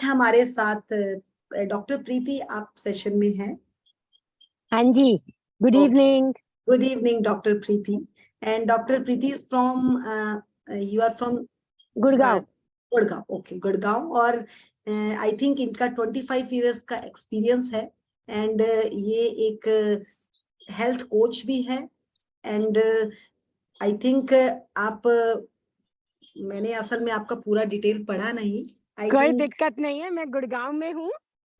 हमारे साथ डॉक्टर प्रीति आप सेशन में हैं। हाँ जी, good evening. Good evening doctor Preeti. And doctor Preeti is from, you are from Gurgaon. Gurgaon, okay, Gurgaon. और आई थिंक इनका 25 इयर्स का एक्सपीरियंस है। एंड ये एक हेल्थ कोच भी है। एंड आई थिंक आप, मैंने असल में आपका पूरा डिटेल पढ़ा नहीं। कोई दिक्कत नहीं है, मैं गुड़गांव में हूँ।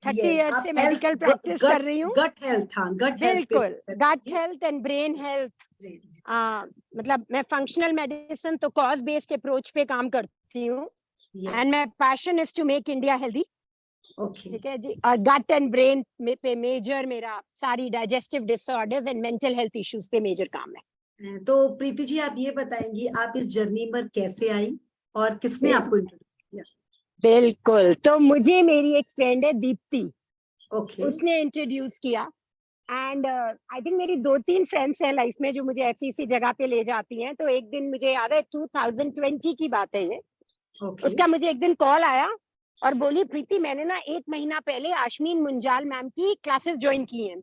30 इयर्स से मेडिकल प्रैक्टिस कर रही हूँ। गट हेल्थ, हाँ, गट हेल्थ, बिल्कुल, gut health and brain health. मतलब मैं फंक्शनल मेडिसिन तो कॉज बेस्ड अप्रोच पे काम करती हूँ। And my passion is to make India healthy. Okay, ठीक है जी। और गट एंड ब्रेन पे मेजर मेरा सारी digestive disorders and mental health issues पे मेजर काम है। तो प्रीति जी, आप ये बताएंगी आप इस जर्नी पर कैसे आई और किसने आपको इंट्रोड्यूस किया? बिल्कुल, तो मुझे मेरी एक फ्रेंड है दीप्ति, ओके, उसने इंट्रोड्यूस किया। एंड आई थिंक मेरी 2-3 फ्रेंड्स हैं लाइफ में जो मुझे ऐसी सी जगह पे ले जाती हैं। तो एक दिन मुझे याद है 2020 की बात है ये। उसका मुझे एक दिन कॉल आया और बोली, प्रीति मैंने ना 1 महीना पहले आशमीन मुंजाल मैम की क्लासेस ज्वाइन की हैं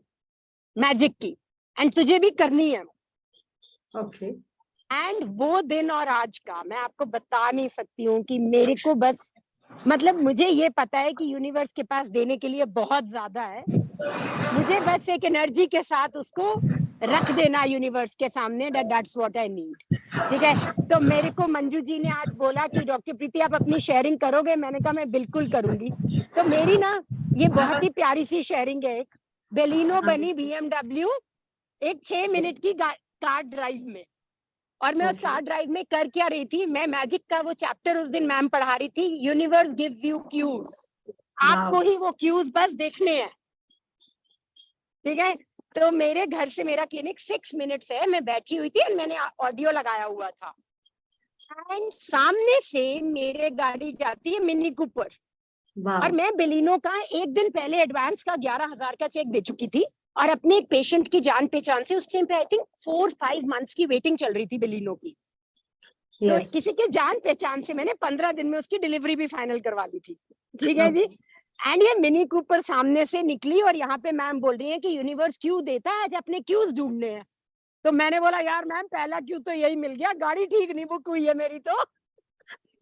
मैजिक की, एंड तुझे भी करनी है। ओके। एंड वो दिन और आज का मैं आपको बता नहीं सकती हूँ कि मेरे को बस, मतलब मुझे ये पता है कि यूनिवर्स के पास देने के लिए बहुत ज्यादा है। मुझे बस एक एनर्जी के साथ उसको रख देना यूनिवर्स के सामने, दैट्स व्हाट आई नीड। ठीक है, तो मेरे को मंजू जी ने आज बोला कि डॉक्टर प्रीति आप अपनी शेयरिंग करोगे? मैंने कहा मैं बिल्कुल करूंगी। तो मेरी ना ये बहुत ही प्यारी सी शेयरिंग है। एक बेलिनो बनी BMW एक 6 मिनट की कार ड्राइव में। और मैं उस कार ड्राइव में कर क्या रही थी, मैं मैजिक का वो चैप्टर उस दिन मैम पढ़ा रही थी, यूनिवर्स गिव्स यू क्यूज। आपको ही वो क्यूज बस देखने हैं। ठीक है, तो मेरे घर से मेरा क्लिनिक 6 मिनट्स है। मैं बैठी हुई थी और मैंने ऑडियो लगाया हुआ था। एंड सामने से मेरे गाड़ी जाती है मिनी कूपर। और मैं बेलिनो का एक दिन पहले एडवांस का 11,000 का चेक दे चुकी थी। और अपने एक पेशेंट की जान पहचान से, उस टाइम पे आई थिंक 4-5 मंथ्स की वेटिंग चल रही थी बेलिनो की। तो किसी के जान पहचान से मैंने 15 दिन में उसकी डिलीवरी भी फाइनल करवा ली थी। ठीक है जी। एंड ये मिनी कूपर सामने से निकली और यहाँ पे मैम बोल रही है कि यूनिवर्स क्यू देता है, आज अपने क्यूज ढूंढने हैं। तो मैंने बोला, यार मैम पहला क्यू तो यही मिल गया, गाड़ी ठीक नहीं बुक हुई है मेरी। तो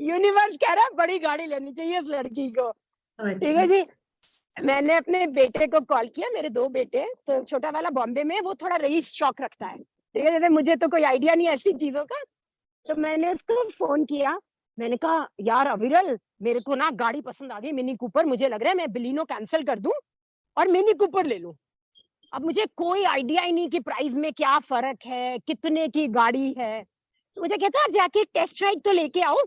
यूनिवर्स कह रहा है बड़ी गाड़ी लेनी चाहिए इस लड़की को। ठीक है जी। मैंने अपने बेटे को कॉल किया, मेरे 2 बेटे, तो छोटा वाला बॉम्बे में, वो थोड़ा रईस शौक रखता है। ठीक है, जैसे मुझे तो कोई आइडिया नहीं है ऐसी चीजों का। तो मैंने उसको फोन किया, मैंने कहा यार अविरल, मेरे को ना गाड़ी पसंद आ गई मिनी कूपर, मुझे लग रहा है मैं बेलिनो कैंसिल कर दूं और मिनी कूपर ले लूं। अब मुझे कोई आइडिया ही नहीं कि प्राइस में क्या फर्क है, कितने की गाड़ी है। तो मुझे कहता है जाके टेस्ट राइड तो लेके आओ।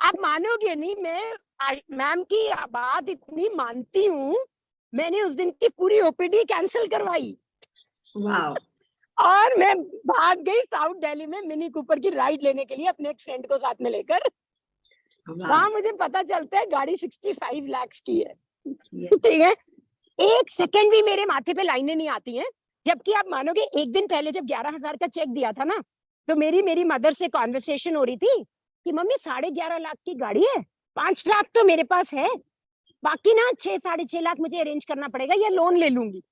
आप मानोगे नहीं, मैं मैम की बात इतनी मानती हूँ, मैंने उस दिन की पूरी OPD कैंसिल करवाई। वाह। और मैं भाग गई साउथ दिल्ली में मिनी कूपर की राइड लेने के लिए अपने एक फ्रेंड को साथ में लेकर। वहां मुझे पता चलता है गाड़ी 65 लाख की है। ठीक है, एक सेकंड भी मेरे माथे पे लाइनें नहीं आती हैं। जबकि आप मानोगे एक दिन पहले जब 11,000 का चेक दिया था ना, तो मेरी मदर से कॉन्वर्सेशन हो रही थी कि मम्मी 11.5 लाख की गाड़ी है, 5 लाख तो मेरे पास है, बाकी ना 6-6.5 लाख मुझे अरेंज करना पड़ेगा या लोन ले लूंगी।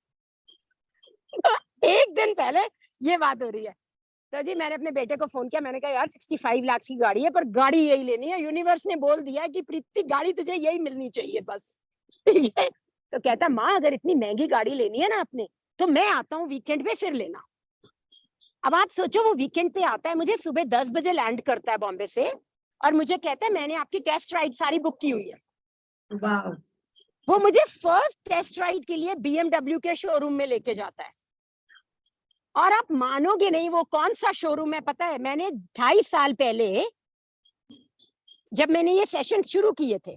एक दिन पहले ये बात हो रही है। तो जी मैंने अपने बेटे को फोन किया, मैंने कहा यार 65 लाख की गाड़ी है, पर गाड़ी यही लेनी है, यूनिवर्स ने बोल दिया कि प्रीति गाड़ी तुझे यही मिलनी चाहिए बस। ठीक है, तो कहता माँ अगर इतनी महंगी गाड़ी लेनी है ना अपने, तो मैं आता हूँ वीकेंड पे, फिर लेना। अब आप सोचो, वो वीकेंड पे आता है, मुझे सुबह 10 बजे लैंड करता है बॉम्बे से, और मुझे कहता है मैंने आपकी टेस्ट राइड सारी बुक की हुई है। वाह। वो मुझे फर्स्ट टेस्ट राइड के लिए BMW के शोरूम में लेके जाता है। और आप मानोगे नहीं वो कौन सा शोरूम है पता है? मैंने 2.5 साल पहले जब मैंने ये सेशन शुरू किए थे,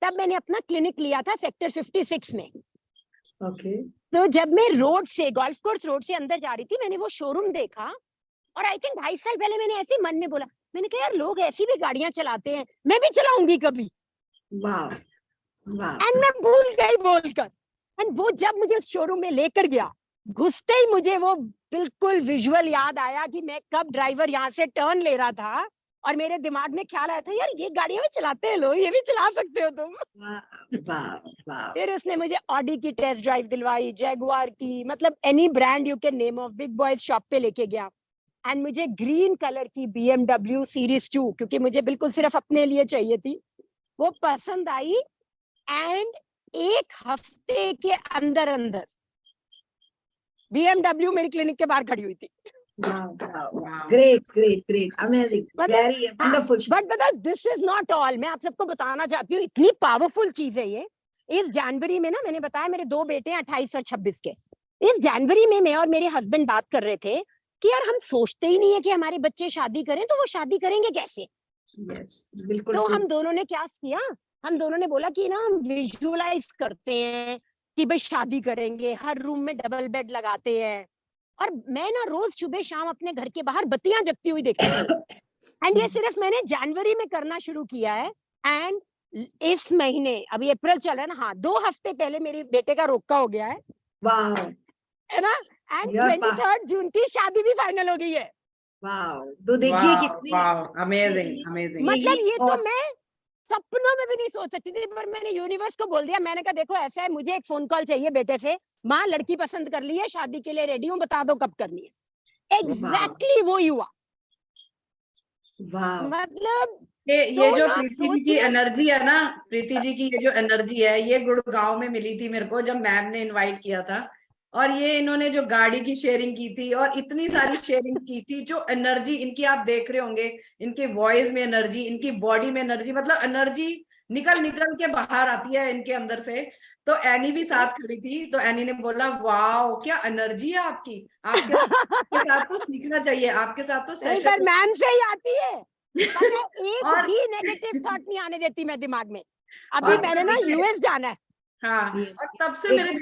तब मैंने अपना क्लिनिक लिया था सेक्टर 56 में। ओके। तो जब मैं रोड से, गोल्फ कोर्स रोड से अंदर जा रही थी, मैंने वो शोरूम देखा, और आई थिंक 2.5 साल पहले मैंने ऐसे मन में बोला, मैंने कहा यार लोग ऐसी भी गाड़ियां चलाते हैं, मैं भी चलाऊंगी कभी। वाह वाह। एंड मैं भूल गई बोलकर। एंड वो जब मुझे उस शोरूम में लेकर गया, घुसते ही मुझे वो बिल्कुल विजुअल याद आया कि मैं कब ड्राइवर यहाँ से टर्न ले रहा था और मेरे दिमाग में ख्याल आया था यार ये गाड़ियां भी चलाते हैं लोग, ये भी चला सकते हो तुम। वाह वाह। फिर उसने मुझे ऑडी की टेस्ट ड्राइव दिलवाई, जैगुआर की, मतलब any brand you can name of, big boys shop पे लेके गया। एंड मुझे ग्रीन कलर की BMW सीरीज 2, क्योंकि मुझे बिल्कुल सिर्फ अपने लिए चाहिए थी, वो पसंद आई। एंड एक हफ्ते के अंदर अंदर BMW मेरी क्लिनिक के बाहर खड़ी हुई थी। Great great great, amazing, very wonderful. But बता, दिस इज नॉट ऑल। मैं आप सबको बताना चाहती हूँ, इतनी पावरफुल चीज है ये। इस जनवरी में ना, मैंने बताया मेरे 2 बेटे हैं 28 और 26 के। इस जनवरी में मैं और मेरे हस्बैंड बात कर रहे थे कि यार हम सोचते ही नहीं है कि हमारे बच्चे शादी करें, तो वो शादी करेंगे कैसे। बिल्कुल। तो हम दोनों ने क्या किया, हम दोनों ने बोला कि ना हम विजुअलाइज करते हैं कि भाई शादी करेंगे, हर रूम में डबल बेड लगाते हैं, और मैं ना रोज सुबह शाम अपने घर के बाहर बत्तियां जगती हुई देखती हूँ। एंड ये सिर्फ मैंने जनवरी में करना शुरू किया है। एंड इस महीने, अभी अप्रैल चल रहा है ना, हाँ 2 हफ्ते पहले मेरे बेटे का रोका हो गया है, वाह, है ना। एंड 23 जून की शादी भी फाइनल हो गई है। वाह, तो देखिए कितनी अमेजिंग अमेजिंग। मतलब ये तो मैं सपनों में भी नहीं सोच सकती थी, पर मैंने यूनिवर्स को बोल दिया। मैंने कहा देखो ऐसा है, मुझे एक फोन कॉल चाहिए बेटे से, माँ लड़की पसंद कर ली है, शादी के लिए रेडी हूँ, बता दो कब करनी है। एग्जैक्टली वो हुआ। मतलब ये जो प्रीति जी की एनर्जी है ना, प्रीति जी की ये जो एनर्जी है, ये गुड़गांव में मिली थी मेरे को, जब मैम ने इनवाइट किया था। और ये इन्होंने जो गाड़ी की शेयरिंग की थी और इतनी सारी शेयरिंग्स की थी, जो एनर्जी इनकी आप देख रहे होंगे, इनके वॉइस में एनर्जी, इनकी बॉडी में एनर्जी, मतलब एनर्जी निकल निकल के बाहर आती है इनके अंदर से। तो एनी भी साथ खड़ी थी, तो एनी ने बोला वाओ क्या एनर्जी है आपकी, आपके साथ तो सीखना चाहिए, आपके साथ तो सेशन मैम से ही आती है। एक भी नेगेटिव थॉट नहीं आने देती मैं दिमाग में। अभी मैंने ना US जाना है। हाँ, और तब से मेरे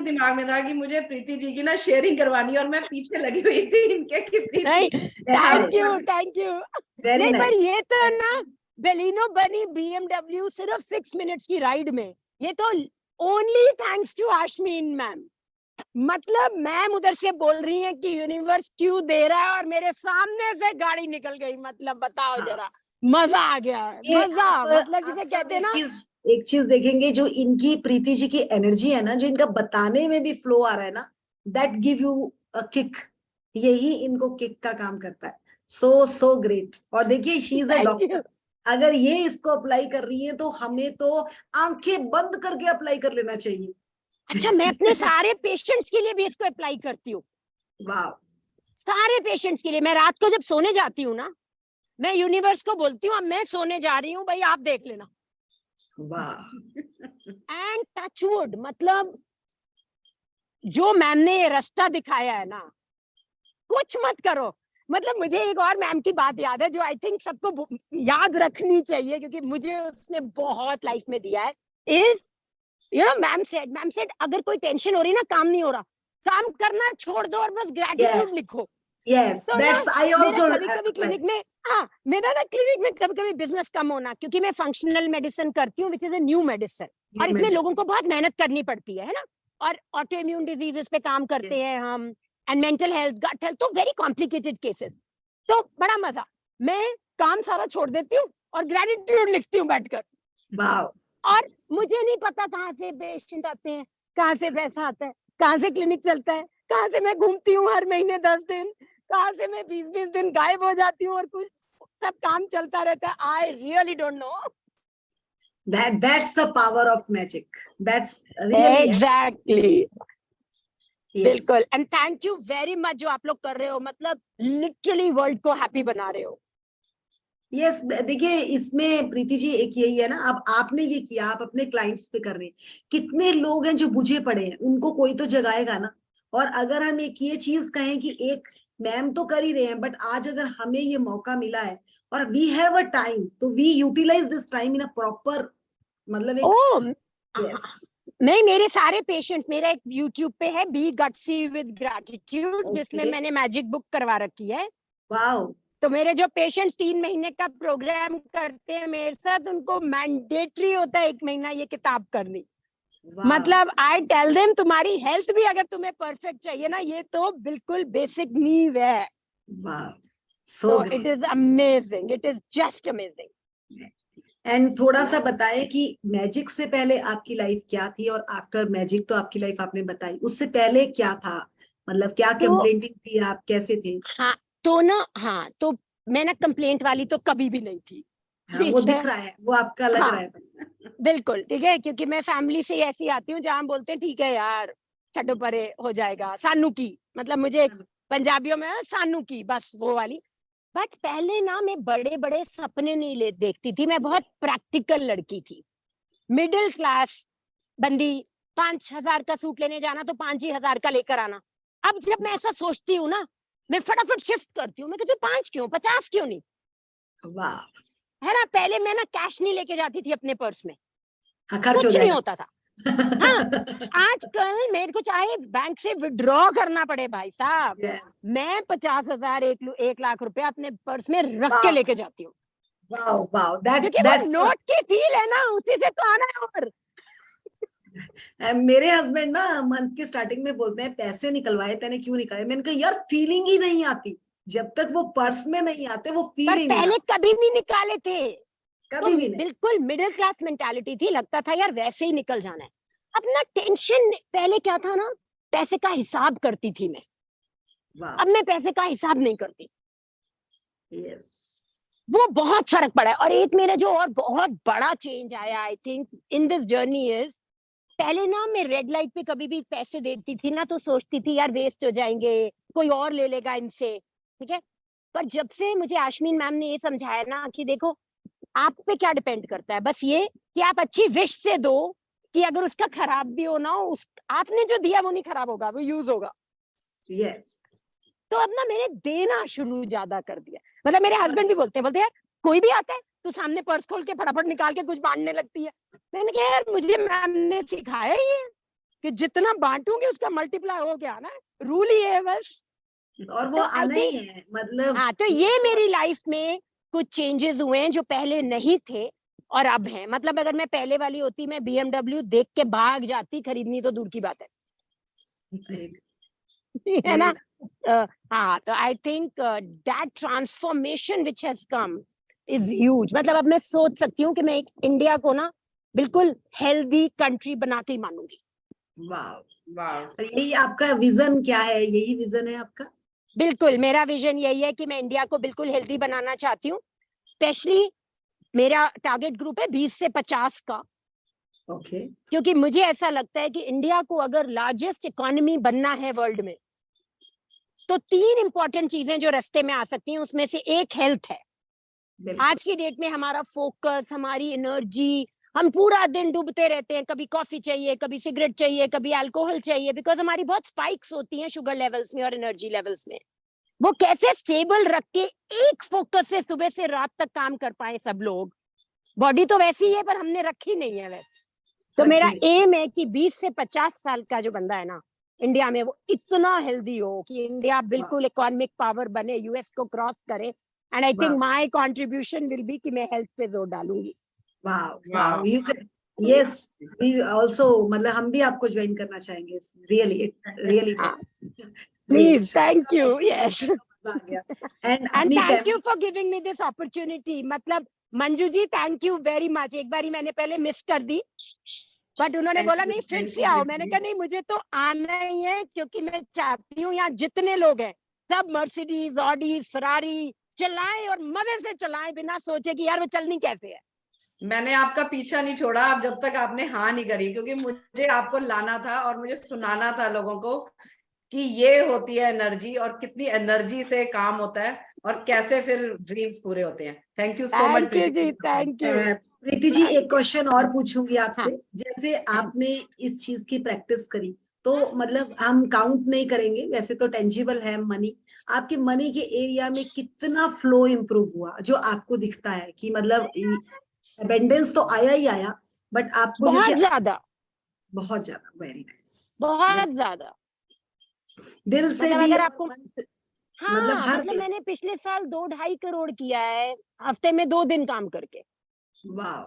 दिमाग में था कि मुझे प्रीति जी की ना शेयरिंग करवानी, और मैं पीछे लगी हुई थी इनके कि प्रीति। Thank you. नहीं पर ये तो ना बेलिनो बनी BMW सिर्फ 6 मिनट्स की राइड में, ये तो ओनली थैंक्स टू आश्मीन मैम। मतलब मैम उधर से बोल रही है कि यूनिवर्स क्यों दे रहा है, और मेरे सामने से गाड़ी निकल गई। मतलब बताओ जरा, मजा आ गया। मजा मतलब जिसे कहते हैं ना, एक चीज देखेंगे, जो इनकी प्रीति जी की एनर्जी है ना, जो इनका बताने में भी फ्लो आ रहा है ना, that give you a kick. यही इनको किक का काम करता है। So great. और देखिए शी इज अ डॉक्टर, अगर ये इसको अप्लाई कर रही है तो हमें तो आंखें बंद करके अप्लाई कर लेना चाहिए। अच्छा, मैं अपने सारे पेशेंट्स के लिए भी इसको अप्लाई करती हूँ। वाह, सारे पेशेंट्स के लिए। मैं रात को जब सोने जाती हूँ ना, मैं यूनिवर्स को बोलती हूँ अब मैं सोने जा रही हूँ भाई, आप देख लेना। वाह। एंड टचवुड, मतलब जो मैम ने ये रास्ता दिखाया है ना, कुछ मत करो। मतलब मुझे एक और मैम की बात याद है, जो आई थिंक सबको याद रखनी चाहिए, क्योंकि मुझे उसने बहुत लाइफ में दिया है। Is you know, ma'am said अगर कोई टेंशन हो रही ना, काम नहीं हो रहा, काम करना छोड़ दो और बस ग्रेटिट्यूड लिखो। Yes, तो that's I also कभी क्लिनिक में, हाँ मेरा ना क्लिनिक में कभी बिजनेस कम होना, क्योंकि मैं फंक्शनल मेडिसिन करती हूँ, which is a new medicine, और इसमें लोगों को बहुत मेहनत करनी पड़ती है ना। और ऑटो इम्यून डिजीजेस पे काम करते हैं हम, and mental health, gut health, तो वेरी कॉम्प्लिकेटेड केसेस। तो बड़ा मजा, मैं काम सारा छोड़ देती हूँ और ग्रेटिट्यूड लिखती हूँ बैठकर। और मुझे नहीं पता कहाँ से पेशेंट आते हैं, कहाँ से पैसा आता है, कहाँ से क्लिनिक चलता है, कहाँ से मैं घूमती हूँ हर महीने 10 दिन, कहाँ से मैं 20-20 दिन गायब हो जाती हूँ, और कुछ सब काम चलता रहता है। I really don't know. That's the power of magic. That's really exactly. बिल्कुल। And thank you very much जो आप लोग कर रहे हो, मतलब लिटरली वर्ल्ड को हैप्पी बना रहे हो। यस, देखिए इसमें प्रीति जी एक यही है ना, अब आपने ये किया, आप अपने क्लाइंट्स पे कर रहे हैं, कितने लोग हैं जो बुझे पड़े हैं, उनको कोई तो जगाएगा ना। और अगर हम एक ये चीज कहें कि एक मैम तो कर ही रहे हैं, बट आज अगर हमें ये मौका मिला है और वी हैव अ टाइम, तो we utilise this time in a proper, मतलब एक नहीं, मेरे सारे पेशेंट्स, मेरा एक YouTube पे है बी गट्सी विद ग्रैटिट्यूड, जिसमें मैंने मैजिक बुक करवा रखी है। वाओ। तो मेरे जो पेशेंट्स 3 महीने का प्रोग्राम करते हैं मेरे साथ, उनको मैंडेटरी होता है 1 महीना ये किताब करनी। मतलब आई टेल देम, तुम्हारी हेल्थ भी अगर तुम्हें परफेक्ट चाहिए ना, ये तो बिल्कुल बेसिक नींव है। सो So it is amazing. It is just amazing. And थोड़ा सा बताएं कि मैजिक से पहले आपकी लाइफ क्या थी और आफ्टर मैजिक तो आपकी लाइफ आपने बताई, उससे पहले क्या था, मतलब क्या So, कंप्लेंटिंग थी, आप कैसे थे? हाँ तो मैं ना कंप्लेंट वाली तो कभी भी नहीं थी। हाँ, वो दिख रहा है, वो आपका लग रहा है। बिल्कुल ठीक है, क्योंकि मैं फैमिली से ऐसी आती हूँ जहाँ बोलते हैं ठीक है यार छठो परे हो जाएगा, सानू की, मतलब मुझे पंजाबियों में सानू की, बस वो वाली। बट पहले ना मैं बड़े बड़े सपने नहीं ले देखती थी, मैं बहुत प्रैक्टिकल लड़की थी, मिडिल क्लास बंदी। 5,000 का सूट लेने जाना तो 5,000 का लेकर आना। अब जब मैं ऐसा सोचती हूँ ना, मैं फटाफट शिफ्ट करती हूँ, मैं कहती हूँ 5 क्यों, 50 क्यों नहीं, वाह, है ना। पहले मैं ना कैश नहीं लेके जाती थी अपने पर्स में, हाँ, खर्च हो कुछ नहीं जाएगा। होता था। हाँ, आजकल मेरे को चाहे बैंक से विड्रॉ करना पड़े भाई साहब, Yes. मैं 50,000 1 लाख रुपए अपने पर्स में रख के वाह, लेके जाती हूँ, वाह, वाह, क्योंकि वो नोट की फील है ना, उसी से तो आना है। और मेरे हस्बैंड ना मंथ के स्टार्टिंग में बोलते हैं पैसे निकलवाए तैने क्यों निकाले, मैंने कहा यार फीलिंग ही नहीं आती जब तक वो पर्स में नहीं आते, वो फील पर ही नहीं पहले आती, कभी नहीं निकाले थे, तो कभी भी नहीं। बिल्कुल मिडिल क्लास मेंटालिटी थी, लगता था यार वैसे ही निकल जाना है। अपना टेंशन, पहले क्या था ना, पैसे का हिसाब करती थी मैं, वाह, अब मैं पैसे का हिसाब नहीं करती, यस, वो बहुत फर्क पड़ा है। और एक मेरा जो और बहुत बड़ा चेंज आया I think in this journey is, पहले ना मैं रेड लाइट पे कभी भी पैसे देती थी ना तो सोचती थी यार वेस्ट हो जाएंगे, कोई और ले लेगा इनसे, ठीक है। पर जब से मुझे आश्मीन मैम ने ये समझाया ना कि देखो आप पे क्या डिपेंड करता है, बस ये कि आप अच्छी विश से दो कि अगर उसका खराब भी हो ना, उस आपने जो दिया वो नहीं खराब होगा, वो यूज होगा। यस, तो अब ना मैंने देना शुरू ज्यादा कर दिया, मतलब मेरे हस्बैंड भी बोलते हैं यार कोई भी आता है तो सामने पर्स खोल के फटाफट निकाल के कुछ बांटने लगती है। मैंने कहा यार मुझे मैम ने सिखाया ये कि जितना बांटूंगी उसका मल्टीप्लाई हो गया ना, रूल ही है बस। और वो तो आई आना ही थिंक है, मतलब हाँ, तो ये मेरी लाइफ में कुछ चेंजेस हुए हैं जो पहले नहीं थे और अब हैं। मतलब अगर मैं पहले वाली होती, मैं BMW देख के भाग जाती, खरीदनी तो दूर की बात है है ना। हाँ, तो I think that transformation which has come is huge. मतलब अब मैं सोच सकती हूँ कि मैं एक इंडिया को ना बिल्कुल हेल्दी कंट्री बनाती मानूंगी। वाह, वाह, यही आपका विजन क्या है, यही विजन है आपका? बिल्कुल मेरा विजन यही है कि मैं इंडिया को बिल्कुल हेल्दी बनाना चाहती हूँ। स्पेशली मेरा टारगेट ग्रुप है 20 से 50 का, ओके, क्योंकि मुझे ऐसा लगता है कि इंडिया को अगर लार्जेस्ट इकोनॉमी बनना है वर्ल्ड में, तो 3 इंपॉर्टेंट चीजें जो रास्ते में आ सकती हैं उसमें से एक हेल्थ है। आज की डेट में हमारा फोकस, हमारी एनर्जी, हम पूरा दिन डूबते रहते हैं, कभी कॉफी चाहिए, कभी सिगरेट चाहिए, कभी अल्कोहल चाहिए, बिकॉज हमारी बहुत स्पाइक्स होती हैं शुगर लेवल्स में और एनर्जी लेवल्स में। वो कैसे स्टेबल रख के एक फोकस से सुबह से रात तक काम कर पाए सब लोग। बॉडी तो वैसी है पर हमने रखी नहीं है वैसे। तो मेरा एम है कि 20 से 50 साल का जो बंदा है ना इंडिया में, वो इतना हेल्दी हो कि इंडिया बिल्कुल इकोनॉमिक पावर बने, यूएस को क्रॉस करे। And I think my contribution will be कि मैं हेल्थ पे जोर डालूंगी। वाह, वाह, you can, yes, we also, मतलब हम भी आपको ज्वाइन करना चाहेंगे, really really please, thank you, yes, आ गया। एंड एंड अपनी thank you for giving me this opportunity. मतलब Manju ji thank you very much. एक बारी मैंने पहले मिस कर दी, बट उन्होंने बोला नहीं फिर से आओ। मैंने कहा नहीं, मुझे तो आना ही है, क्योंकि मैं चाहती हूँ यहाँ जितने लोग हैं सब मर्सिडीज, ऑडी, फरारी चलाएं और मजे से चलाएं, बिना सोचे कि यार वो चलनी कैसे है। मैंने आपका पीछा नहीं छोड़ा अब जब तक आपने हाँ नहीं करी, क्योंकि मुझे आपको लाना था और मुझे सुनाना था लोगों को कि ये होती है एनर्जी और कितनी एनर्जी से काम होता है और कैसे फिर ड्रीम्स पूरे होते हैं। Thank you so much thank you जी, थैंक यू। प्रीति जी, एक क्वेश्चन और पूछूंगी आपसे। हाँ। जैसे आपने इस चीज की प्रैक्टिस करी, तो मतलब हम काउंट नहीं करेंगे, वैसे तो टेंजिबल है मनी, आपके मनी के एरिया में कितना फ्लो इंप्रूव हुआ जो आपको दिखता है कि मतलब अबेंडेंस तो आया ही आया, बट आपको बहुत जैसे ज्यादा, बहुत ज्यादा, वेरी नाइस, बहुत ज्यादा, दिल से मतलब भी अगर और आपको, मन से, मतलब हाँ, हर मतलब बेस। मैंने पिछले साल 2-2.5 करोड़ किया है हफ्ते में 2 दिन काम करके। वाह,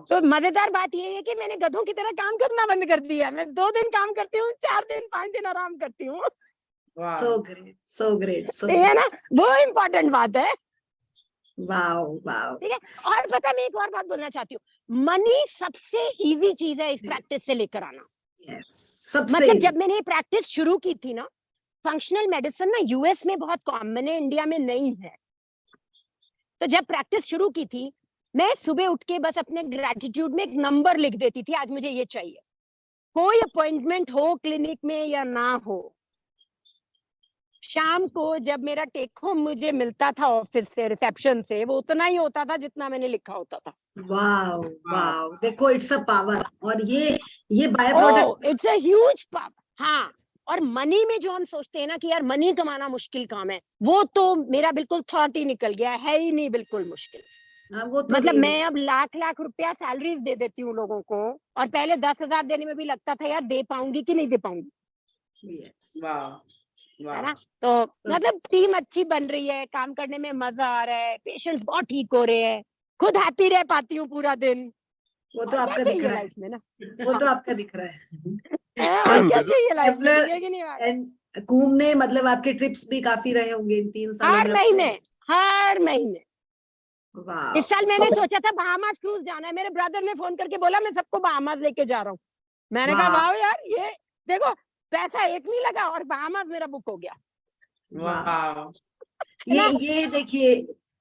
तो मजेदार बात ये है कि मैंने गधों की तरह काम करना बंद कर दिया। मैं 2 दिन काम करती हूँ, 4 दिन 5 दिन आराम करती हूँ। वाह so great, so great, so ठीक है ना, वो इम्पोर्टेंट बात है। wow, wow. ठीक है, और पता मैं एक और बात बोलना चाहती हूँ, मनी सबसे इजी चीज है इस प्रैक्टिस से लेकर आना। Yes, सबसे मतलब easy. जब मैंने ये प्रैक्टिस शुरू की थी ना, फंक्शनल मेडिसिन ना यूएस में बहुत कॉमन है, इंडिया में नहीं है। तो जब प्रैक्टिस शुरू की थी, मैं सुबह उठ के बस अपने ग्रेटिट्यूड में एक नंबर लिख देती थी, आज मुझे ये चाहिए, कोई अपॉइंटमेंट हो क्लिनिक में या ना हो। शाम को जब मेरा टेक होम मुझे मिलता था ऑफिस से, रिसेप्शन से, वो उतना ही होता था जितना मैंने लिखा होता था। वाओ वाओ, देखो इट्स अ पावर, और ये by product. It's a huge power. हाँ, और मनी में जो हम सोचते हैं ना कि यार मनी कमाना मुश्किल काम है, वो तो मेरा बिल्कुल थॉट ही निकल गया है ही नहीं, बिल्कुल मुश्किल। हाँ, वो तो मतलब नहीं। मैं अब लाख लाख रुपया सैलरीज दे देती हूँ लोगों को, और पहले 10,000 देने में भी लगता था यार दे पाऊंगी कि नहीं दे पाऊंगी, Yes. वाह है वाह ना। तो मतलब टीम अच्छी बन रही है, काम करने में मजा आ रहा है, पेशेंट्स बहुत ठीक हो रहे हैं, खुद हैप्पी रह पाती हूँ पूरा दिन। वो और तो क्या आपका दिख चाहिए रहा लाइफ में ना, है, वो तो आपका दिख रहा है। और क्या एंड चाहिए लाइफ में, ट्रैवलर ठीक है कि नहीं बात? एंड घूमने, मतलब आपके ट्रिप्स भी काफी रहे होंगे इन 3 सालों हर में। महीने, हर महीने। वाह, इस साल मैंने सोचा था बहामास क्रूज जाना है, मेरे ब्रदर ने फोन करके बोला मैं सबको बहामास लेके जा रहा हूँ। मैंने कहा वाह वाह यार, ये देखो पैसा एक नहीं लगा और बहामास मेरा बुक हो गया, वाह। वाह है ना। ये देखिए,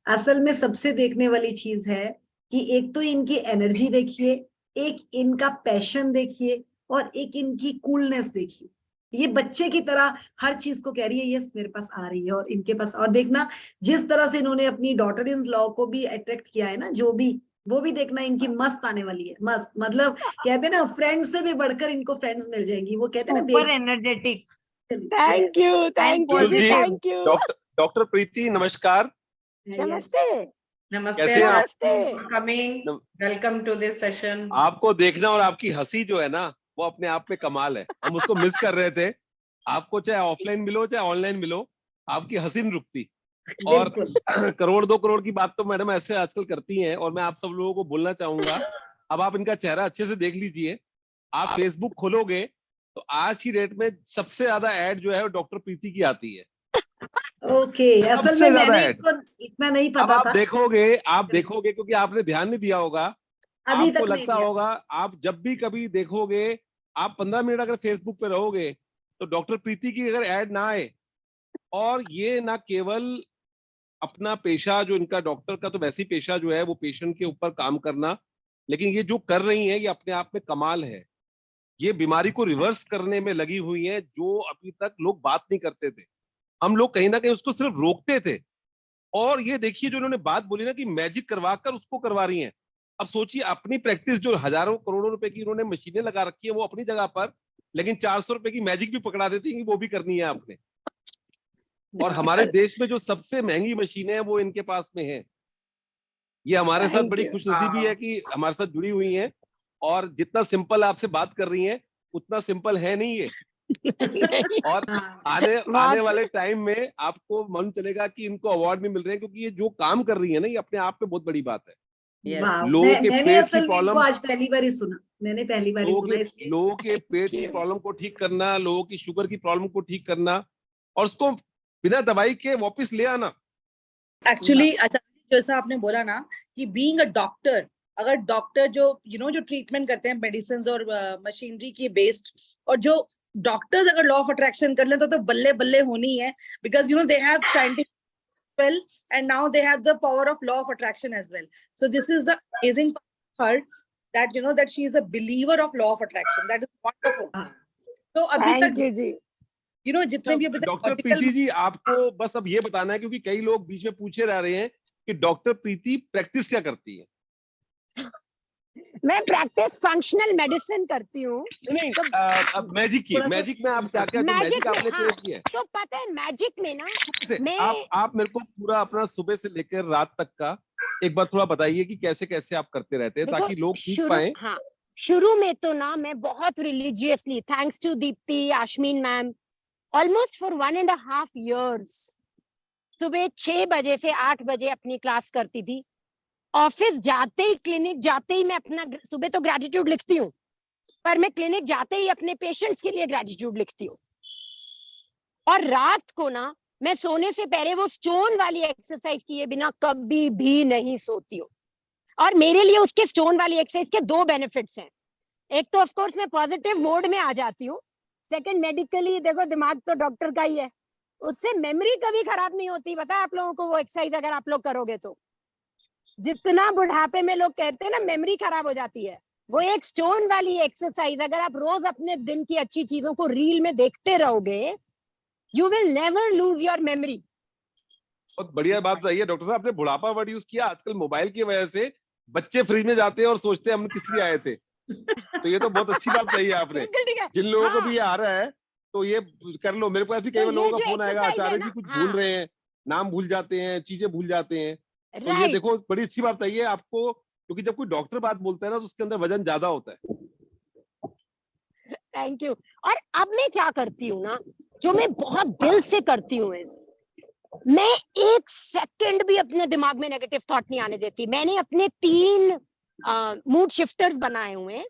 असल में सबसे देखने वाली चीज है कि एक तो इनकी एनर्जी देखिए, एक इनका पैशन देखिए, और एक इनकी कूलनेस देखिए। ये बच्चे की तरह हर चीज को कह रही है, यस मेरे पास आ रही है, और इनके पास, और देखना जिस तरह से इन्होंने अपनी डॉटर इन लॉ को भी अट्रैक्ट किया है ना, जो भी, वो भी देखना इनकी मस्त आने वाली है, मस्त। मतलब कहते हैं ना, फ्रेंड से भी बढ़कर इनको फ्रेंड्स मिल जाएंगी, वो कहते हैं ना super energetic thank you and जी, positive. Thank you. Doctor Preeti नमस्कार। नमस्ते नमस्ते कैसे हैं आप? नमस्ते। Coming, welcome to this session. आपको देखना और आपकी हंसी जो है ना, वो अपने आप में कमाल है। हम उसको मिस कर रहे थे। आपको चाहे ऑफलाइन मिलो चाहे ऑनलाइन मिलो, आपकी हंसी नहीं रुकती। और बिल्कुल। करोड़ 2 करोड़ की बात तो मैडम ऐसे आजकल करती हैं, और मैं आप सब लोगों को बोलना चाहूंगा, अब आप इनका चेहरा अच्छे से देख लीजिए। आप फेसबुक खोलोगे तो आज की डेट में सबसे ज्यादा ऐड जो है वो डॉक्टर प्रीति की आती है, ओके, असल सबसे में ज्यादा मैंने ऐड। इनको इतना नहीं अब पता आप था, देखोगे क्योंकि आपने ध्यान नहीं दिया होगा। अभी आपको तक नहीं लगता दिया। होगा, आप जब भी कभी देखोगे, आप 15 मिनट अगर फेसबुक पे रहोगे तो डॉक्टर प्रीति की अगर ऐड ना आए। और ये ना केवल अपना पेशा, जो इनका डॉक्टर का तो वैसे ही पेशा जो है वो पेशेंट के ऊपर काम करना, लेकिन ये जो कर रही है ये अपने आप में कमाल है। ये बीमारी को रिवर्स करने में लगी हुई है, जो अभी तक लोग बात नहीं करते थे। हम लोग कहीं ना कहीं उसको सिर्फ रोकते थे। और ये देखिए जो इन्होंने बात बोली ना कि मैजिक करवा कर उसको करवा रही हैं। अब सोचिए, अपनी प्रैक्टिस जो हजारों करोड़ों रुपए की इन्होंने मशीनें लगा रखी है वो अपनी जगह पर, लेकिन 400 रुपए की मैजिक भी पकड़ा देती है कि वो भी करनी है आपने। और हमारे देश में जो सबसे महंगी मशीनें हैं वो इनके पास में है। ये हमारे साथ थैंक बड़ी यू। खुशनसीबी है कि हमारे साथ जुड़ी हुई हैं। और जितना सिंपल आपसे बात कर रही हैं उतना सिंपल है नहीं ये। और हाँ, आने वाले टाइम में आपको मन चलेगा कि इनको अवार्ड भी मिल रहे हैं, क्योंकि ये जो काम कर रही है ना, ये अपने आप में बहुत बड़ी बात है। वाह, लोगों के मैंने पेट की असल में इनको प्रॉब्लम, आज पहली बार ही सुना, मैंने पहली बार ही सुना इसलिए। लोगों के पेट की प्रॉब्लम को ठीक करना, लोगों की शुगर की प्रॉब्लम को ठीक करना, और उसको बिना दवाई के वापस ले आना। एक्चुअली अच्छा, जैसा आपने बोला ना कि बीइंग अ डॉक्टर, अगर डॉक्टर जो जो ट्रीटमेंट करते हैं मेडिसिन और मशीनरी की बेस्ड, और जो डॉक्टर्स अगर लॉ ऑफ अट्रैक्शन कर लें तो बल्ले बल्ले होनी है, because they have scientific well, and now they have the power of law of attraction as well. So this is the amazing part, that that she is a believer of law of attraction. That is wonderful. तो अभी तक thank you जी। जितने भी अभी तक doctor logical, Preeti ji, आपको बस अब ये बताना है, क्योंकि कई लोग बीच में पूछे जा रहे हैं कि डॉक्टर प्रीति प्रैक्टिस क्या करती है। मैं प्रैक्टिस फंक्शनल मेडिसिन करती हूँ। नहीं, तो अब मैजिक की, थोड़ा सा मैजिक में आप क्या क्या जो मैजिक मैजिक में, आपने हाँ, क्रिएट किया है, तो पता है मैजिक में ना, कैसे मैं आप मेरे को पूरा अपना सुबह से लेकर रात तक का एक बार थोड़ा बताइए कि कैसे कैसे आप करते रहते हैं, देखो ताकि लोग सीख शुरू, पाए। हाँ, शुरू में तो ना मैं बहुत religiously, thanks to Deepti, Ashmeen ma'am, almost for 1.5 years सुबह 6 बजे से 8 बजे अपनी क्लास करती थी। ऑफिस जाते ही, क्लिनिक जाते ही मैं अपना सुबह तो ग्रेटिट्यूड लिखती हूँ, पर मैं क्लिनिक जाते ही अपने पेशेंट्स के लिए ग्रेटिट्यूड लिखती हूँ। और रात को ना मैं सोने से पहले वो स्टोन वाली एक्सरसाइज किए बिना कभी भी नहीं सोती हूँ। और मेरे लिए उसके स्टोन वाली एक्सरसाइज के 2 बेनिफिट्स हैं। एक तो ऑफ कोर्स मैं पॉजिटिव मोड में आ जाती हूँ, सेकंड मेडिकली देखो दिमाग तो डॉक्टर का ही है, उससे मेमोरी कभी खराब नहीं होती। पता है आप लोगों को वो एक्सरसाइज अगर आप लोग करोगे तो जितना बुढ़ापे में लोग कहते हैं ना मेमोरी खराब हो जाती है, वो एक स्टोन वाली एक्सरसाइज अगर आप रोज अपने दिन की अच्छी चीजों को रील में देखते रहोगे, you will never lose your memory. बहुत बढ़िया बात रही है डॉक्टर साहब, आपने बुढ़ापा वर्ड यूज किया। आजकल मोबाइल की वजह से बच्चे फ्रिज में जाते हैं और सोचते हैं हम किस लिए आए थे। तो ये तो बहुत अच्छी बात कही है आपने। जिन लोगों को भी ये आ रहा है तो ये कर लो। मेरे पास भी कई लोगों का फोन आएगा, अचानक ही कुछ भूल रहे हैं, नाम भूल जाते हैं, चीजें भूल जाते हैं। तो ये देखो बड़ी अच्छी बात है ये आपको, क्योंकि जब कोई डॉक्टर बात बोलता है ना तो उसके अंदर वजन ज्यादा होता है। Thank you. और अब मैं क्या करती हूँ ना, जो मैं बहुत दिल से करती हूँ, मैं 1 सेकंड भी अपने दिमाग में नेगेटिव थॉट नहीं आने देती। मैंने अपने 3 मूड शिफ्टर्स बनाए हुए हैं।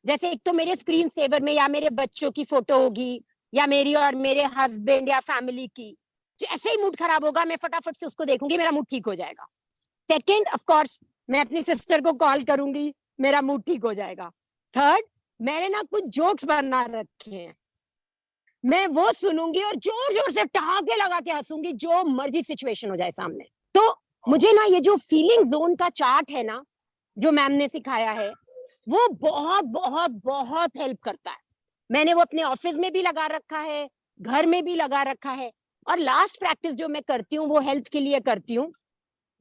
जैसे एक तो मेरे स्क्रीन सेवर में या मेरे बच्चों की फोटो होगी या मेरी और मेरे हस्बैंड या फैमिली की, जैसे ही मूड खराब होगा मैं फटाफट से उसको देखूंगी, मेरा मूड ठीक हो जाएगा। सेकंड ऑफ कोर्स मैं अपनी सिस्टर को कॉल करूंगी, मेरा मूड ठीक हो जाएगा। थर्ड मैंने ना कुछ जोक्स बना रखे हैं, मैं वो सुनूंगी और जोर जोर से ठहाके लगा के हंसूंगी, जो मर्जी सिचुएशन हो जाए सामने। तो मुझे ना ये जो फीलिंग जोन का चार्ट है ना जो मैम ने सिखाया है, वो बहुत बहुत बहुत हेल्प करता है। मैंने वो अपने ऑफिस में भी लगा रखा है, घर में भी लगा रखा है। और लास्ट प्रैक्टिस जो मैं करती हूँ वो हेल्थ के लिए करती हूँ।